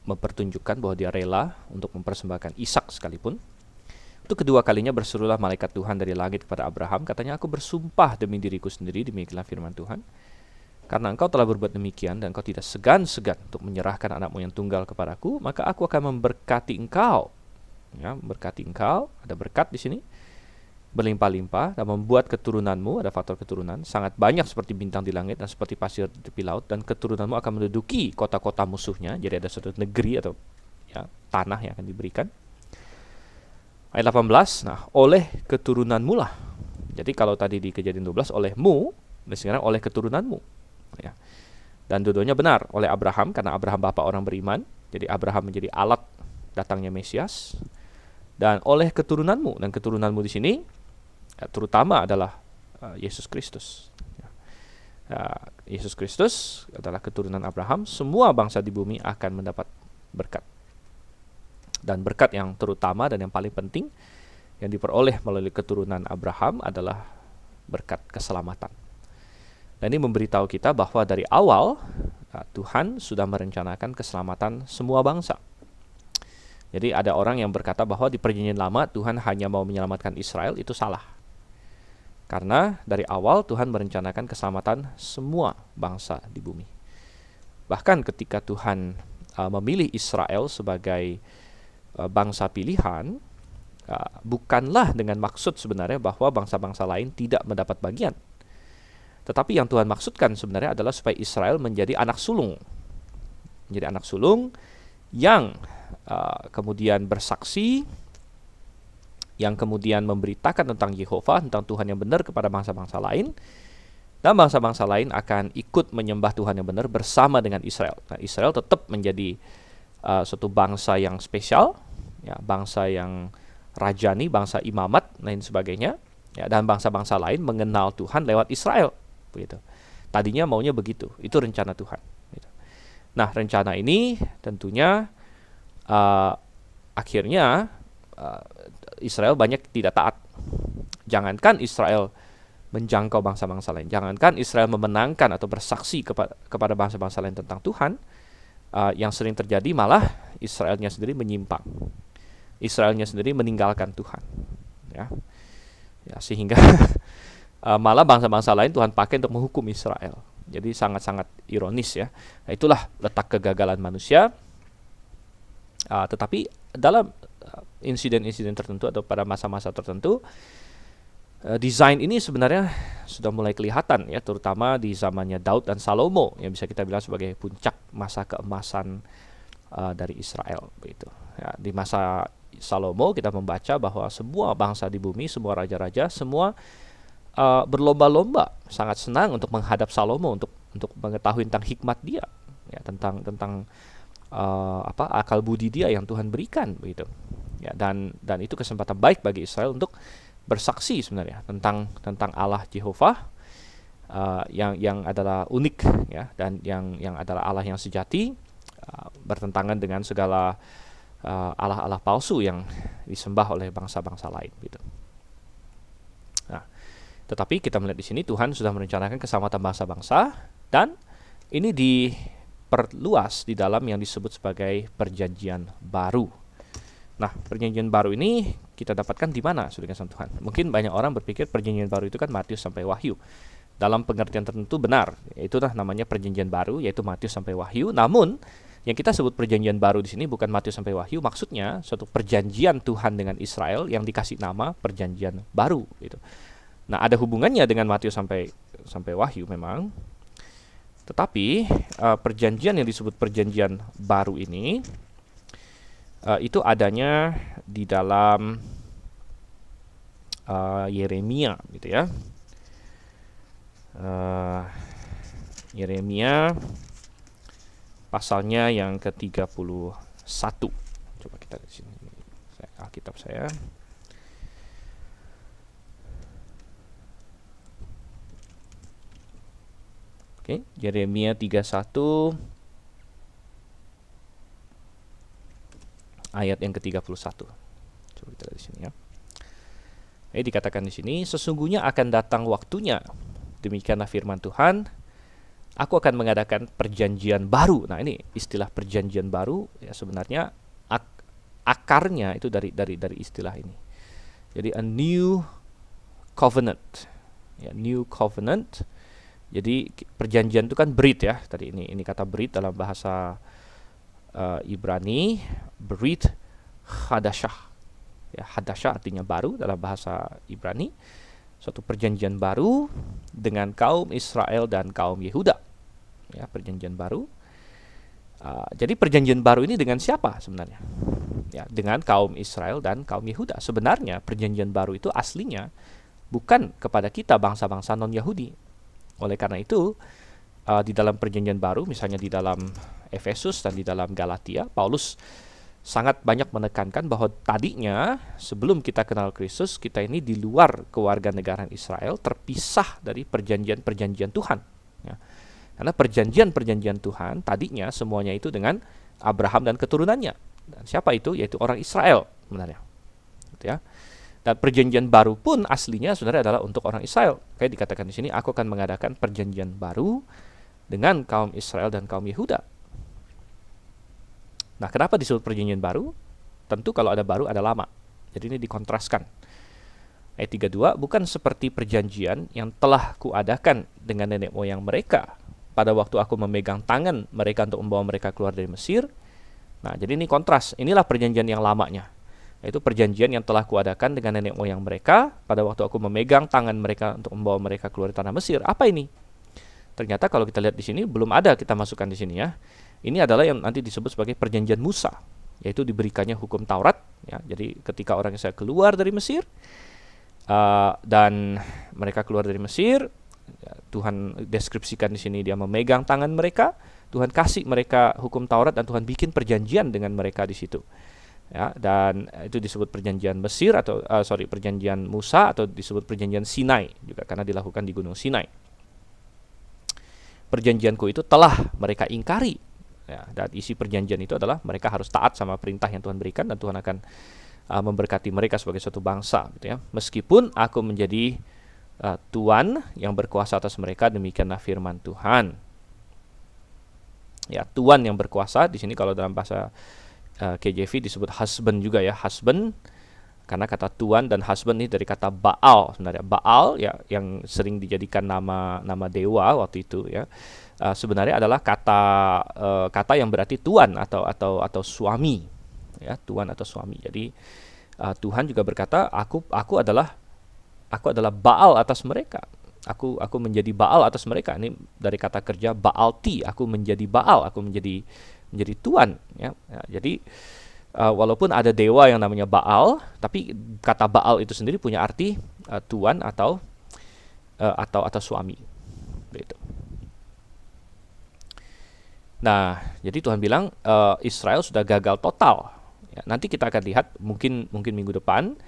mempertunjukkan bahwa dia rela untuk mempersembahkan Ishak sekalipun. Itu kedua kalinya berserulah malaikat Tuhan dari langit kepada Abraham, katanya, aku bersumpah demi diriku sendiri, demikianlah firman Tuhan, karena engkau telah berbuat demikian dan engkau tidak segan-segan untuk menyerahkan anakmu yang tunggal kepadaku, maka aku akan memberkati engkau. Ya, memberkati engkau, ada berkat di sini, berlimpah-limpah, dan membuat keturunanmu, ada faktor keturunan, sangat banyak seperti bintang di langit dan seperti pasir di tepi laut, dan keturunanmu akan menduduki kota-kota musuhnya. Jadi ada suatu negeri atau ya, tanah yang akan diberikan. Ayat 18, nah oleh keturunanmu lah. Jadi kalau tadi di Kejadian 12 olehmu, dan sekarang oleh keturunanmu. Ya. Dan dua-duanya benar, oleh Abraham, karena Abraham bapak orang beriman, jadi Abraham menjadi alat datangnya Mesias. Dan oleh keturunanmu, dan keturunanmu di sini ya, terutama adalah Yesus Kristus. Yesus Kristus adalah keturunan Abraham. Semua bangsa di bumi akan mendapat berkat. Dan berkat yang terutama dan yang paling penting yang diperoleh melalui keturunan Abraham adalah berkat keselamatan. Dan ini memberitahu kita bahwa dari awal Tuhan sudah merencanakan keselamatan semua bangsa. Jadi ada orang yang berkata bahwa di Perjanjian Lama Tuhan hanya mau menyelamatkan Israel, itu salah. Karena dari awal Tuhan merencanakan keselamatan semua bangsa di bumi. Bahkan ketika Tuhan memilih Israel sebagai bangsa pilihan, bukanlah dengan maksud sebenarnya bahwa bangsa-bangsa lain tidak mendapat bagian. Tetapi yang Tuhan maksudkan sebenarnya adalah supaya Israel menjadi anak sulung. Menjadi anak sulung yang kemudian bersaksi, yang kemudian memberitakan tentang Yehova, tentang Tuhan yang benar kepada bangsa-bangsa lain, dan bangsa-bangsa lain akan ikut menyembah Tuhan yang benar bersama dengan Israel. Nah, Israel tetap menjadi suatu bangsa yang spesial, ya, bangsa yang rajani, bangsa imamat, lain sebagainya, ya, dan bangsa-bangsa lain mengenal Tuhan lewat Israel. Begitu. Tadinya maunya begitu, itu rencana Tuhan. Gitu. Nah, rencana ini tentunya akhirnya Israel banyak tidak taat. Jangankan Israel menjangkau bangsa-bangsa lain, jangankan Israel memenangkan atau bersaksi kepada bangsa-bangsa lain tentang Tuhan, yang sering terjadi malah Israelnya sendiri menyimpang. Israelnya sendiri meninggalkan Tuhan. Ya, sehingga malah bangsa-bangsa lain Tuhan pakai untuk menghukum Israel. Jadi sangat-sangat ironis ya. Nah, itulah letak kegagalan manusia. Tetapi dalam insiden-insiden tertentu atau pada masa-masa tertentu, desain ini sebenarnya sudah mulai kelihatan ya, terutama di zamannya Daud dan Salomo yang bisa kita bilang sebagai puncak masa keemasan dari Israel begitu. Ya, di masa Salomo kita membaca bahwa semua bangsa di bumi, semua raja-raja, semua berlomba-lomba, sangat senang untuk menghadap Salomo untuk mengetahui tentang hikmat dia, ya, tentang akal budi dia yang Tuhan berikan begitu. Ya, dan itu kesempatan baik bagi Israel untuk bersaksi sebenarnya tentang Allah Yehova, yang adalah unik ya, dan yang adalah Allah yang sejati, bertentangan dengan segala Allah-Allah palsu yang disembah oleh bangsa-bangsa lain gitu. Nah, tetapi kita melihat di sini Tuhan sudah merencanakan keselamatan bangsa-bangsa, dan ini diperluas di dalam yang disebut sebagai perjanjian baru. Nah, perjanjian baru ini kita dapatkan di mana, saudara kasih Tuhan? Mungkin banyak orang berpikir perjanjian baru itu kan Matius sampai Wahyu. Dalam pengertian tertentu benar, itulah namanya perjanjian baru, yaitu Matius sampai Wahyu. Namun, yang kita sebut perjanjian baru di sini bukan Matius sampai Wahyu, maksudnya suatu perjanjian Tuhan dengan Israel yang dikasih nama perjanjian baru gitu. Nah, ada hubungannya dengan Matius sampai Wahyu memang. Tetapi perjanjian yang disebut perjanjian baru ini itu adanya di dalam Yeremia gitu ya. Yeremia pasalnya yang ke-31. Coba kita lihat sini. Alkitab saya. Oke, Yeremia 31 ayat yang ke-31. Coba kita lihat di sini ya. Dikatakan di sini, sesungguhnya akan datang waktunya, demikianlah firman Tuhan, aku akan mengadakan perjanjian baru. Nah, ini istilah perjanjian baru ya, sebenarnya akarnya itu dari istilah ini. Jadi a new covenant. Ya, new covenant. Jadi perjanjian itu kan brit ya. Tadi ini kata brit dalam bahasa Ibrani, brit hadashah. Ya, hadashah artinya baru dalam bahasa Ibrani. Suatu perjanjian baru dengan kaum Israel dan kaum Yehuda. Ya, perjanjian baru. Jadi perjanjian baru ini dengan siapa sebenarnya? Ya, dengan kaum Israel dan kaum Yehuda. Sebenarnya perjanjian baru itu aslinya bukan kepada kita bangsa-bangsa non-Yahudi. Oleh karena itu, di dalam perjanjian baru, misalnya di dalam Efesus dan di dalam Galatia, Paulus sangat banyak menekankan bahwa tadinya sebelum kita kenal Kristus, kita ini di luar kewarganegaraan Israel, terpisah dari perjanjian-perjanjian Tuhan. Ya. Karena perjanjian-perjanjian Tuhan tadinya semuanya itu dengan Abraham dan keturunannya. Dan siapa itu? Yaitu orang Israel sebenarnya. Gitu ya. Dan perjanjian baru pun aslinya sebenarnya adalah untuk orang Israel. Kayak dikatakan di sini, aku akan mengadakan perjanjian baru dengan kaum Israel dan kaum Yehuda. Nah, kenapa disebut perjanjian baru? Tentu kalau ada baru ada lama. Jadi ini dikontraskan. Ayat 32, bukan seperti perjanjian yang telah kuadakan dengan nenek moyang mereka pada waktu aku memegang tangan mereka untuk membawa mereka keluar dari Mesir. Nah, jadi ini kontras. Inilah perjanjian yang lamanya. Yaitu perjanjian yang telah kuadakan dengan nenek moyang mereka pada waktu aku memegang tangan mereka untuk membawa mereka keluar dari tanah Mesir. Apa ini? Ternyata kalau kita lihat di sini belum ada kita masukkan di sini ya. Ini adalah yang nanti disebut sebagai perjanjian Musa, yaitu diberikannya hukum Taurat. Ya, jadi ketika orang Israel keluar dari Mesir dan mereka keluar dari Mesir, ya, Tuhan deskripsikan di sini dia memegang tangan mereka, Tuhan kasih mereka hukum Taurat dan Tuhan bikin perjanjian dengan mereka di situ. Ya, dan itu disebut perjanjian Mesir atau perjanjian Musa atau disebut perjanjian Sinai juga karena dilakukan di Gunung Sinai. Perjanjianku itu telah mereka ingkari. Ya, dan isi perjanjian itu adalah mereka harus taat sama perintah yang Tuhan berikan dan Tuhan akan memberkati mereka sebagai suatu bangsa, gitu ya. Meskipun aku menjadi Tuhan yang berkuasa atas mereka, demikianlah firman Tuhan. Ya, Tuhan yang berkuasa di sini kalau dalam bahasa KJV disebut husband juga ya, husband, karena kata Tuhan dan husband ini dari kata Baal sebenarnya. Baal ya yang sering dijadikan nama dewa waktu itu ya. Sebenarnya adalah kata yang berarti tuan atau suami ya, tuan atau suami. Jadi Tuhan juga berkata aku adalah Baal atas mereka. Aku menjadi Baal atas mereka. Ini dari kata kerja Baalti, aku menjadi Baal, aku menjadi tuan ya. Jadi walaupun ada dewa yang namanya Baal, tapi kata Baal itu sendiri punya arti tuan atau suami gitu. Nah, jadi Tuhan bilang Israel sudah gagal total. Ya, nanti kita akan lihat mungkin minggu depan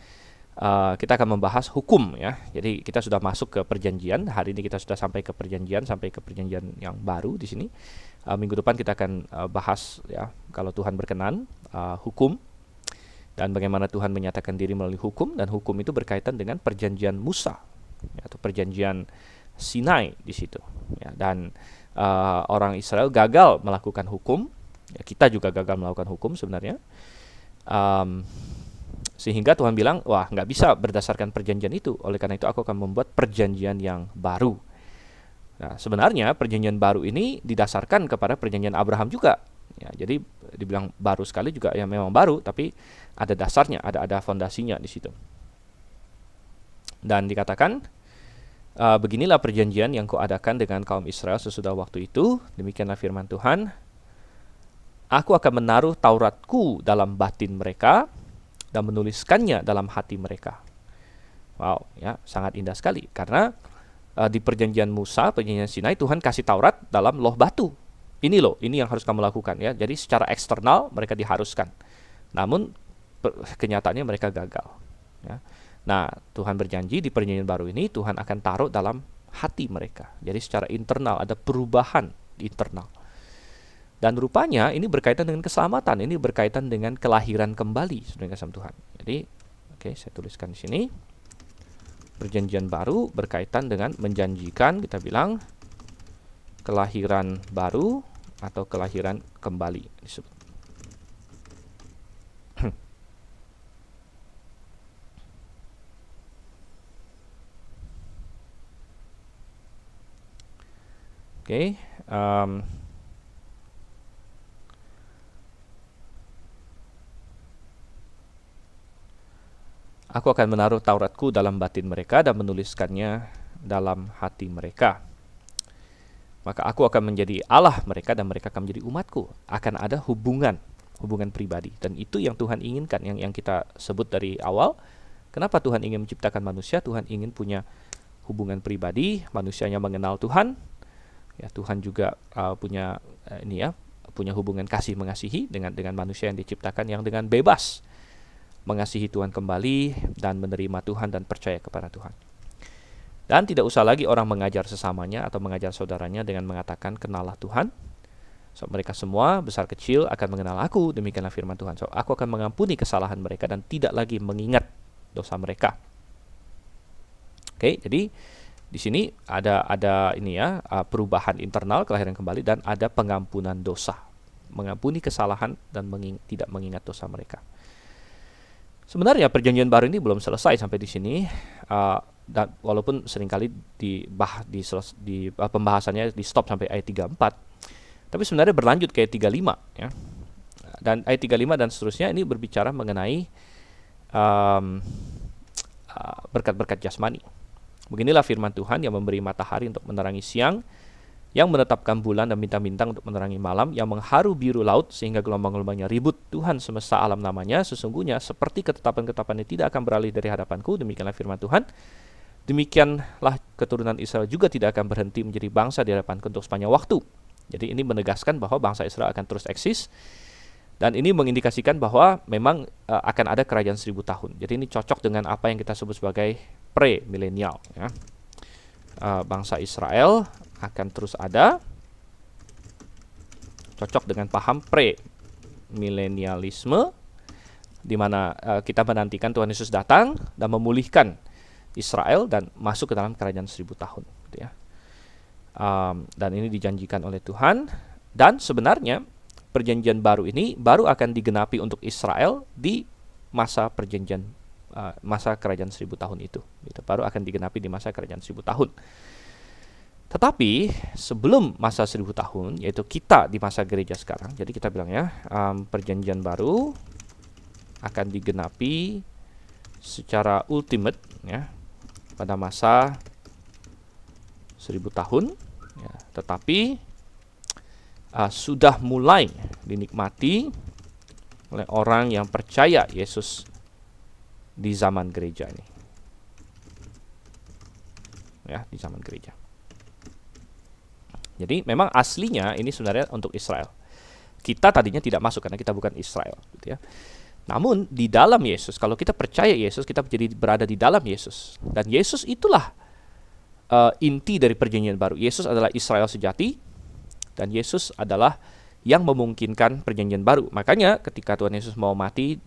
kita akan membahas hukum ya. Jadi kita sudah masuk ke perjanjian. Hari ini kita sudah sampai ke perjanjian yang baru di sini. Minggu depan kita akan bahas ya, kalau Tuhan berkenan, hukum dan bagaimana Tuhan menyatakan diri melalui hukum, dan hukum itu berkaitan dengan perjanjian Musa ya, atau perjanjian Sinai di situ. Ya, dan orang Israel gagal melakukan hukum. Ya, kita juga gagal melakukan hukum sebenarnya. Sehingga Tuhan bilang, wah nggak bisa berdasarkan perjanjian itu. Oleh karena itu aku akan membuat perjanjian yang baru. Nah, sebenarnya perjanjian baru ini didasarkan kepada perjanjian Abraham juga. Ya, jadi dibilang baru sekali juga ya memang baru, tapi ada dasarnya, ada fondasinya di situ. Dan dikatakan, beginilah perjanjian yang kuadakan dengan kaum Israel sesudah waktu itu. Demikianlah firman Tuhan. Aku akan menaruh Tauratku dalam batin mereka dan menuliskannya dalam hati mereka. Wow, ya sangat indah sekali. Karena di perjanjian Musa, perjanjian Sinai, Tuhan kasih Taurat dalam loh batu. Ini yang harus kamu lakukan ya. Jadi secara eksternal mereka diharuskan. Namun kenyataannya mereka gagal. Ya. Nah, Tuhan berjanji di perjanjian baru ini Tuhan akan taruh dalam hati mereka. Jadi secara internal ada perubahan internal. Dan rupanya ini berkaitan dengan keselamatan, ini berkaitan dengan kelahiran kembali sebenarnya sama Tuhan. Jadi, saya tuliskan di sini. Perjanjian baru berkaitan dengan menjanjikan, kita bilang kelahiran baru atau kelahiran kembali disebut. Aku akan menaruh Tauratku dalam batin mereka dan menuliskannya dalam hati mereka. Maka aku akan menjadi Allah mereka dan mereka akan menjadi umatku. Akan ada hubungan pribadi. Dan itu yang Tuhan inginkan, yang kita sebut dari awal. Kenapa Tuhan ingin menciptakan manusia? Tuhan ingin punya hubungan pribadi, manusianya mengenal Tuhan. Ya, Tuhan juga punya hubungan kasih mengasihi dengan manusia yang diciptakan, yang dengan bebas mengasihi Tuhan kembali dan menerima Tuhan dan percaya kepada Tuhan. Dan tidak usah lagi orang mengajar sesamanya atau mengajar saudaranya dengan mengatakan kenallah Tuhan. So, mereka semua besar kecil akan mengenal aku, demikianlah firman Tuhan. So, aku akan mengampuni kesalahan mereka dan tidak lagi mengingat dosa mereka. Oke, jadi di sini ada ini ya, perubahan internal, kelahiran kembali, dan ada pengampunan dosa, mengampuni kesalahan dan tidak mengingat dosa mereka. Sebenarnya perjanjian baru ini belum selesai sampai di sini, dan walaupun seringkali pembahasannya di stop sampai ayat 34, tapi sebenarnya berlanjut ke ayat 35 ya. Dan ayat 35 dan seterusnya ini berbicara mengenai berkat-berkat jasmani. Beginilah firman Tuhan yang memberi matahari untuk menerangi siang, yang menetapkan bulan dan bintang-bintang untuk menerangi malam, yang mengharu biru laut sehingga gelombang-gelombangnya ribut. Tuhan semesta alam namanya, sesungguhnya seperti ketetapan-ketetapannya tidak akan beralih dari hadapanku. Demikianlah firman Tuhan. Demikianlah keturunan Israel juga tidak akan berhenti menjadi bangsa di hadapanku untuk sepanjang waktu. Jadi ini menegaskan bahwa bangsa Israel akan terus eksis, dan ini mengindikasikan bahwa memang akan ada kerajaan 1000 tahun. Jadi ini cocok dengan apa yang kita sebut sebagai pre-milenial ya. Bangsa Israel akan terus ada, cocok dengan paham pre-milenialisme, di mana kita menantikan Tuhan Yesus datang dan memulihkan Israel dan masuk ke dalam kerajaan 1000 tahun gitu ya. Dan ini dijanjikan oleh Tuhan, dan sebenarnya perjanjian baru ini baru akan digenapi untuk Israel di masa perjanjian masa kerajaan 1000 tahun itu. Baru akan digenapi di masa kerajaan 1000 tahun. Tetapi sebelum masa 1000 tahun, yaitu kita di masa gereja sekarang, jadi kita bilang ya, perjanjian baru akan digenapi secara ultimate ya, pada masa 1000 tahun ya, tetapi sudah mulai dinikmati oleh orang yang percaya Yesus di zaman gereja ini. Ya, di zaman gereja. Jadi memang aslinya ini sebenarnya untuk Israel. Kita tadinya tidak masuk karena kita bukan Israel, gitu ya. Namun di dalam Yesus, kalau kita percaya Yesus, kita menjadi berada di dalam Yesus. Dan Yesus itulah inti dari perjanjian baru. Yesus adalah Israel sejati, dan Yesus adalah yang memungkinkan perjanjian baru. Makanya ketika Tuhan Yesus mau mati,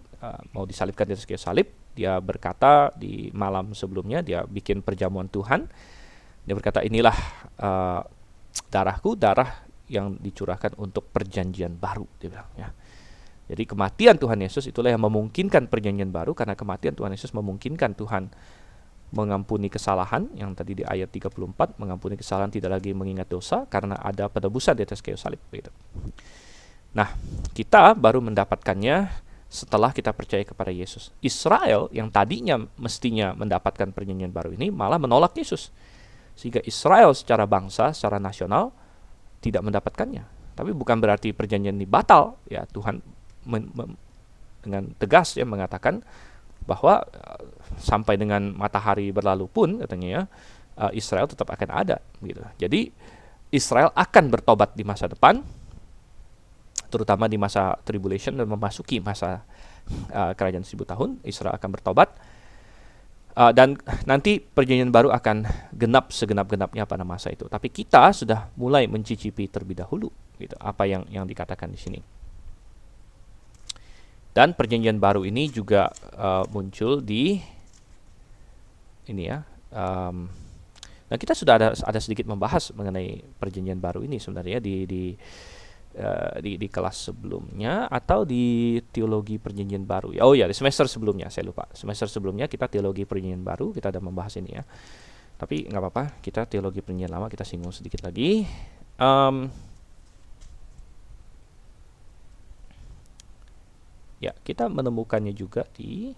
mau disalibkan di atas kayu salib, dia berkata di malam sebelumnya, dia bikin perjamuan Tuhan. Dia berkata, inilah darahku, darah yang dicurahkan untuk perjanjian baru, dia bilang ya. Jadi kematian Tuhan Yesus itulah yang memungkinkan perjanjian baru, karena kematian Tuhan Yesus memungkinkan Tuhan mengampuni kesalahan, yang tadi di ayat 34, mengampuni kesalahan, tidak lagi mengingat dosa, karena ada penebusan di atas kayu salib gitu. Nah, kita baru mendapatkannya setelah kita percaya kepada Yesus. Israel yang tadinya mestinya mendapatkan perjanjian baru ini malah menolak Yesus, sehingga Israel secara bangsa, secara nasional tidak mendapatkannya. Tapi bukan berarti perjanjian ini batal ya. Tuhan dengan tegas ya mengatakan bahwa sampai dengan matahari berlalu pun, katanya ya, Israel tetap akan ada gitu. Jadi Israel akan bertobat di masa depan, terutama di masa tribulation, dan memasuki masa kerajaan 1000 tahun. Israel akan bertobat, dan nanti perjanjian baru akan genap segenap-genapnya pada masa itu. Tapi kita sudah mulai mencicipi terlebih dahulu gitu, apa yang dikatakan di sini. Dan perjanjian baru ini juga muncul di ini ya. Nah, kita sudah ada sedikit membahas mengenai perjanjian baru ini sebenarnya di kelas sebelumnya, atau di teologi perjanjian baru. Oh ya, di semester sebelumnya, saya lupa. Semester sebelumnya kita teologi perjanjian baru, kita ada membahas ini ya. Tapi nggak apa-apa, kita teologi perjanjian lama kita singgung sedikit lagi. Ya, kita menemukannya juga di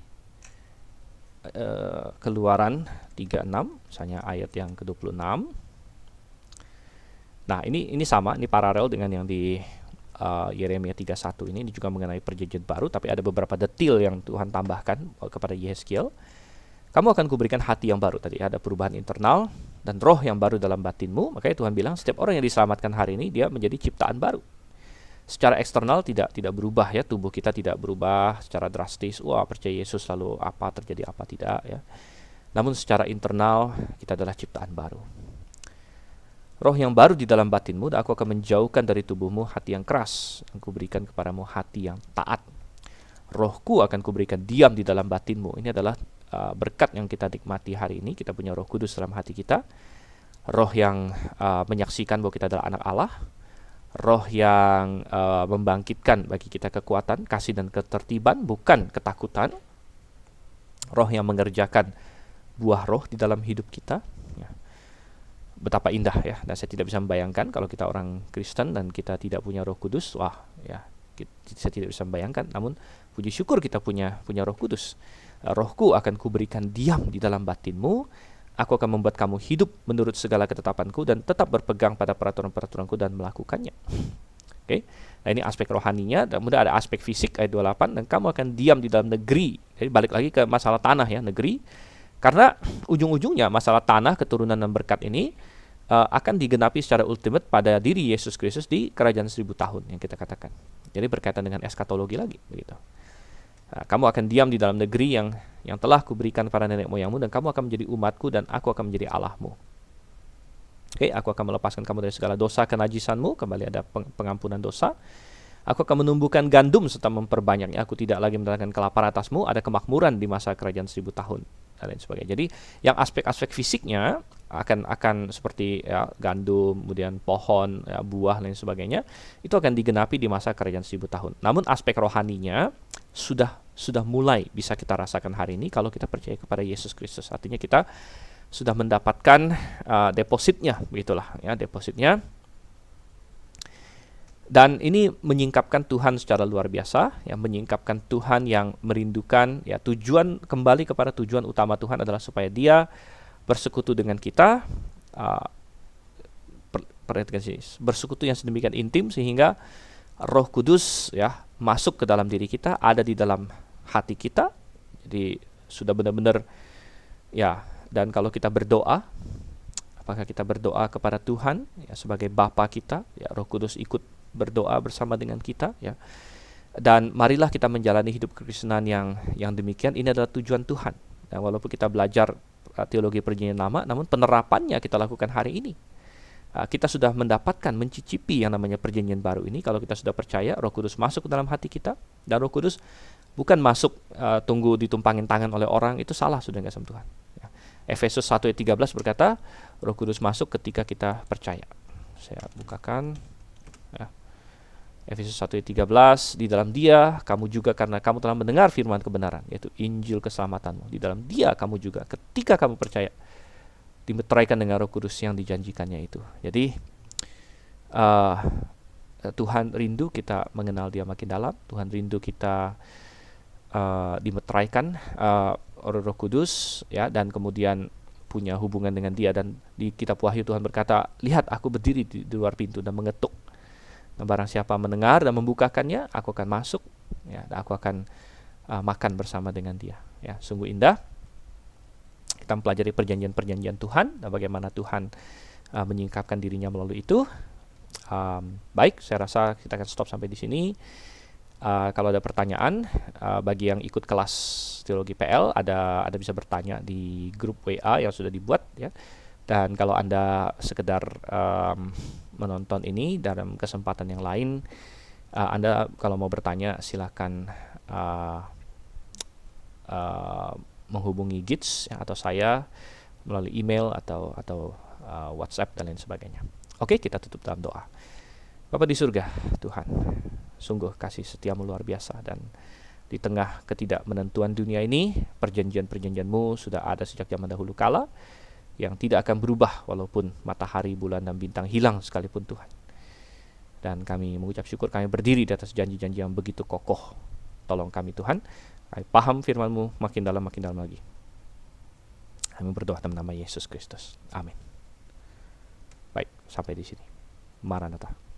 Keluaran 36, misalnya ayat yang ke-26. Nah, ini sama, ini paralel dengan yang di Yeremia 31 ini juga mengenai perjanjian baru, tapi ada beberapa detail yang Tuhan tambahkan kepada Yehezkiel. Kamu akan kuberikan hati yang baru, tadi ada perubahan internal, dan roh yang baru dalam batinmu. Makanya Tuhan bilang setiap orang yang diselamatkan hari ini, dia menjadi ciptaan baru. Secara eksternal tidak berubah ya, tubuh kita tidak berubah secara drastis. Wah, percaya Yesus lalu apa terjadi, apa tidak ya. Namun secara internal kita adalah ciptaan baru. Roh yang baru di dalam batinmu, dan aku akan menjauhkan dari tubuhmu hati yang keras, dan kuberikan kepadamu hati yang taat. Rohku akan kuberikan diam di dalam batinmu. Ini adalah berkat yang kita nikmati hari ini. Kita punya Roh Kudus dalam hati kita, Roh yang menyaksikan bahwa kita adalah anak Allah, Roh yang membangkitkan bagi kita kekuatan, kasih dan ketertiban, bukan ketakutan, Roh yang mengerjakan buah Roh di dalam hidup kita. Betapa indah ya, dan saya tidak bisa membayangkan kalau kita orang Kristen dan kita tidak punya Roh Kudus. Wah ya, saya tidak bisa membayangkan. Namun puji syukur kita punya Roh Kudus. Rohku akan kuberikan diam di dalam batinmu, aku akan membuat kamu hidup menurut segala ketetapanku dan tetap berpegang pada peraturan-peraturanku dan melakukannya. Oke. Nah, ini aspek rohaninya. Dan kemudian ada aspek fisik ayat 28, dan kamu akan diam di dalam negeri. Jadi balik lagi ke masalah tanah ya, negeri. Karena ujung-ujungnya masalah tanah, keturunan dan berkat ini akan digenapi secara ultimate pada diri Yesus Kristus di kerajaan 1000 tahun yang kita katakan. Jadi berkaitan dengan eskatologi lagi begitu. Nah, kamu akan diam di dalam negeri yang telah kuberikan para nenek moyangmu, dan kamu akan menjadi umatku, dan aku akan menjadi Allahmu. Oke, aku akan melepaskan kamu dari segala dosa kenajisanmu, kembali ada pengampunan dosa. Aku akan menumbuhkan gandum serta memperbanyaknya. Aku tidak lagi mendatangkan kelaparan atasmu, ada kemakmuran di masa kerajaan 1000 tahun dan lain sebagainya. Jadi yang aspek-aspek fisiknya akan seperti ya, gandum, kemudian pohon, ya, buah dan lain sebagainya, itu akan digenapi di masa kerajaan 1000 tahun. Namun aspek rohaninya sudah mulai bisa kita rasakan hari ini kalau kita percaya kepada Yesus Kristus. Artinya kita sudah mendapatkan depositnya, begitulah ya, depositnya. Dan ini menyingkapkan Tuhan secara luar biasa, ya, menyingkapkan Tuhan yang merindukan, ya, kembali kepada tujuan utama Tuhan adalah supaya Dia bersekutu dengan kita, bersekutu yang sedemikian intim sehingga Roh Kudus ya masuk ke dalam diri kita, ada di dalam hati kita. Jadi sudah benar-benar ya. Dan kalau kita berdoa, apakah kita berdoa kepada Tuhan ya sebagai Bapa kita, ya, Roh Kudus ikut berdoa bersama dengan kita ya. Dan marilah kita menjalani hidup kekristenan yang demikian. Ini adalah tujuan Tuhan. Dan walaupun kita belajar teologi perjanjian lama, namun penerapannya kita lakukan hari ini. Kita sudah mendapatkan, mencicipi yang namanya perjanjian baru ini. Kalau kita sudah percaya, Roh Kudus masuk ke dalam hati kita. Dan Roh Kudus bukan masuk tunggu ditumpangin tangan oleh orang, itu salah, sudah nggak sama Tuhan ya. Efesus 1 ayat 13 berkata, Roh Kudus masuk ketika kita percaya. Saya bukakan ya. Efesus 1 ayat 13, di dalam Dia kamu juga, karena kamu telah mendengar firman kebenaran, yaitu Injil keselamatanmu. Di dalam Dia kamu juga, ketika kamu percaya, dimeteraikan dengan Roh Kudus yang dijanjikannya itu. Jadi Tuhan rindu kita mengenal Dia makin dalam. Tuhan rindu kita dimeteraikan Roh Kudus ya, dan kemudian punya hubungan dengan Dia. Dan di kitab Wahyu Tuhan berkata, lihat aku berdiri di luar pintu dan mengetuk. Dan barang siapa mendengar dan membukakannya, aku akan masuk ya, dan aku akan makan bersama dengan Dia ya. Sungguh indah kita mempelajari perjanjian-perjanjian Tuhan dan bagaimana Tuhan menyingkapkan dirinya melalui itu. Baik, saya rasa kita akan stop sampai di sini. Kalau ada pertanyaan bagi yang ikut kelas teologi PL, ada bisa bertanya di grup WA yang sudah dibuat ya. Dan kalau Anda sekedar menonton ini dalam kesempatan yang lain, Anda kalau mau bertanya silakan menghubungi Gits ya, atau saya melalui email atau WhatsApp dan lain sebagainya. Oke, kita tutup dalam doa. Bapa di surga, Tuhan, sungguh kasih setiamu luar biasa, dan di tengah ketidakmenentuan dunia ini, perjanjian-perjanjianmu sudah ada sejak zaman dahulu kala, yang tidak akan berubah walaupun matahari, bulan, dan bintang hilang sekalipun Tuhan. Dan kami mengucap syukur kami berdiri di atas janji-janji yang begitu kokoh. Tolong kami Tuhan, kami paham firman-Mu makin dalam lagi. Kami berdoa dalam nama Yesus Kristus. Amin. Baik, sampai di sini. Maranatha.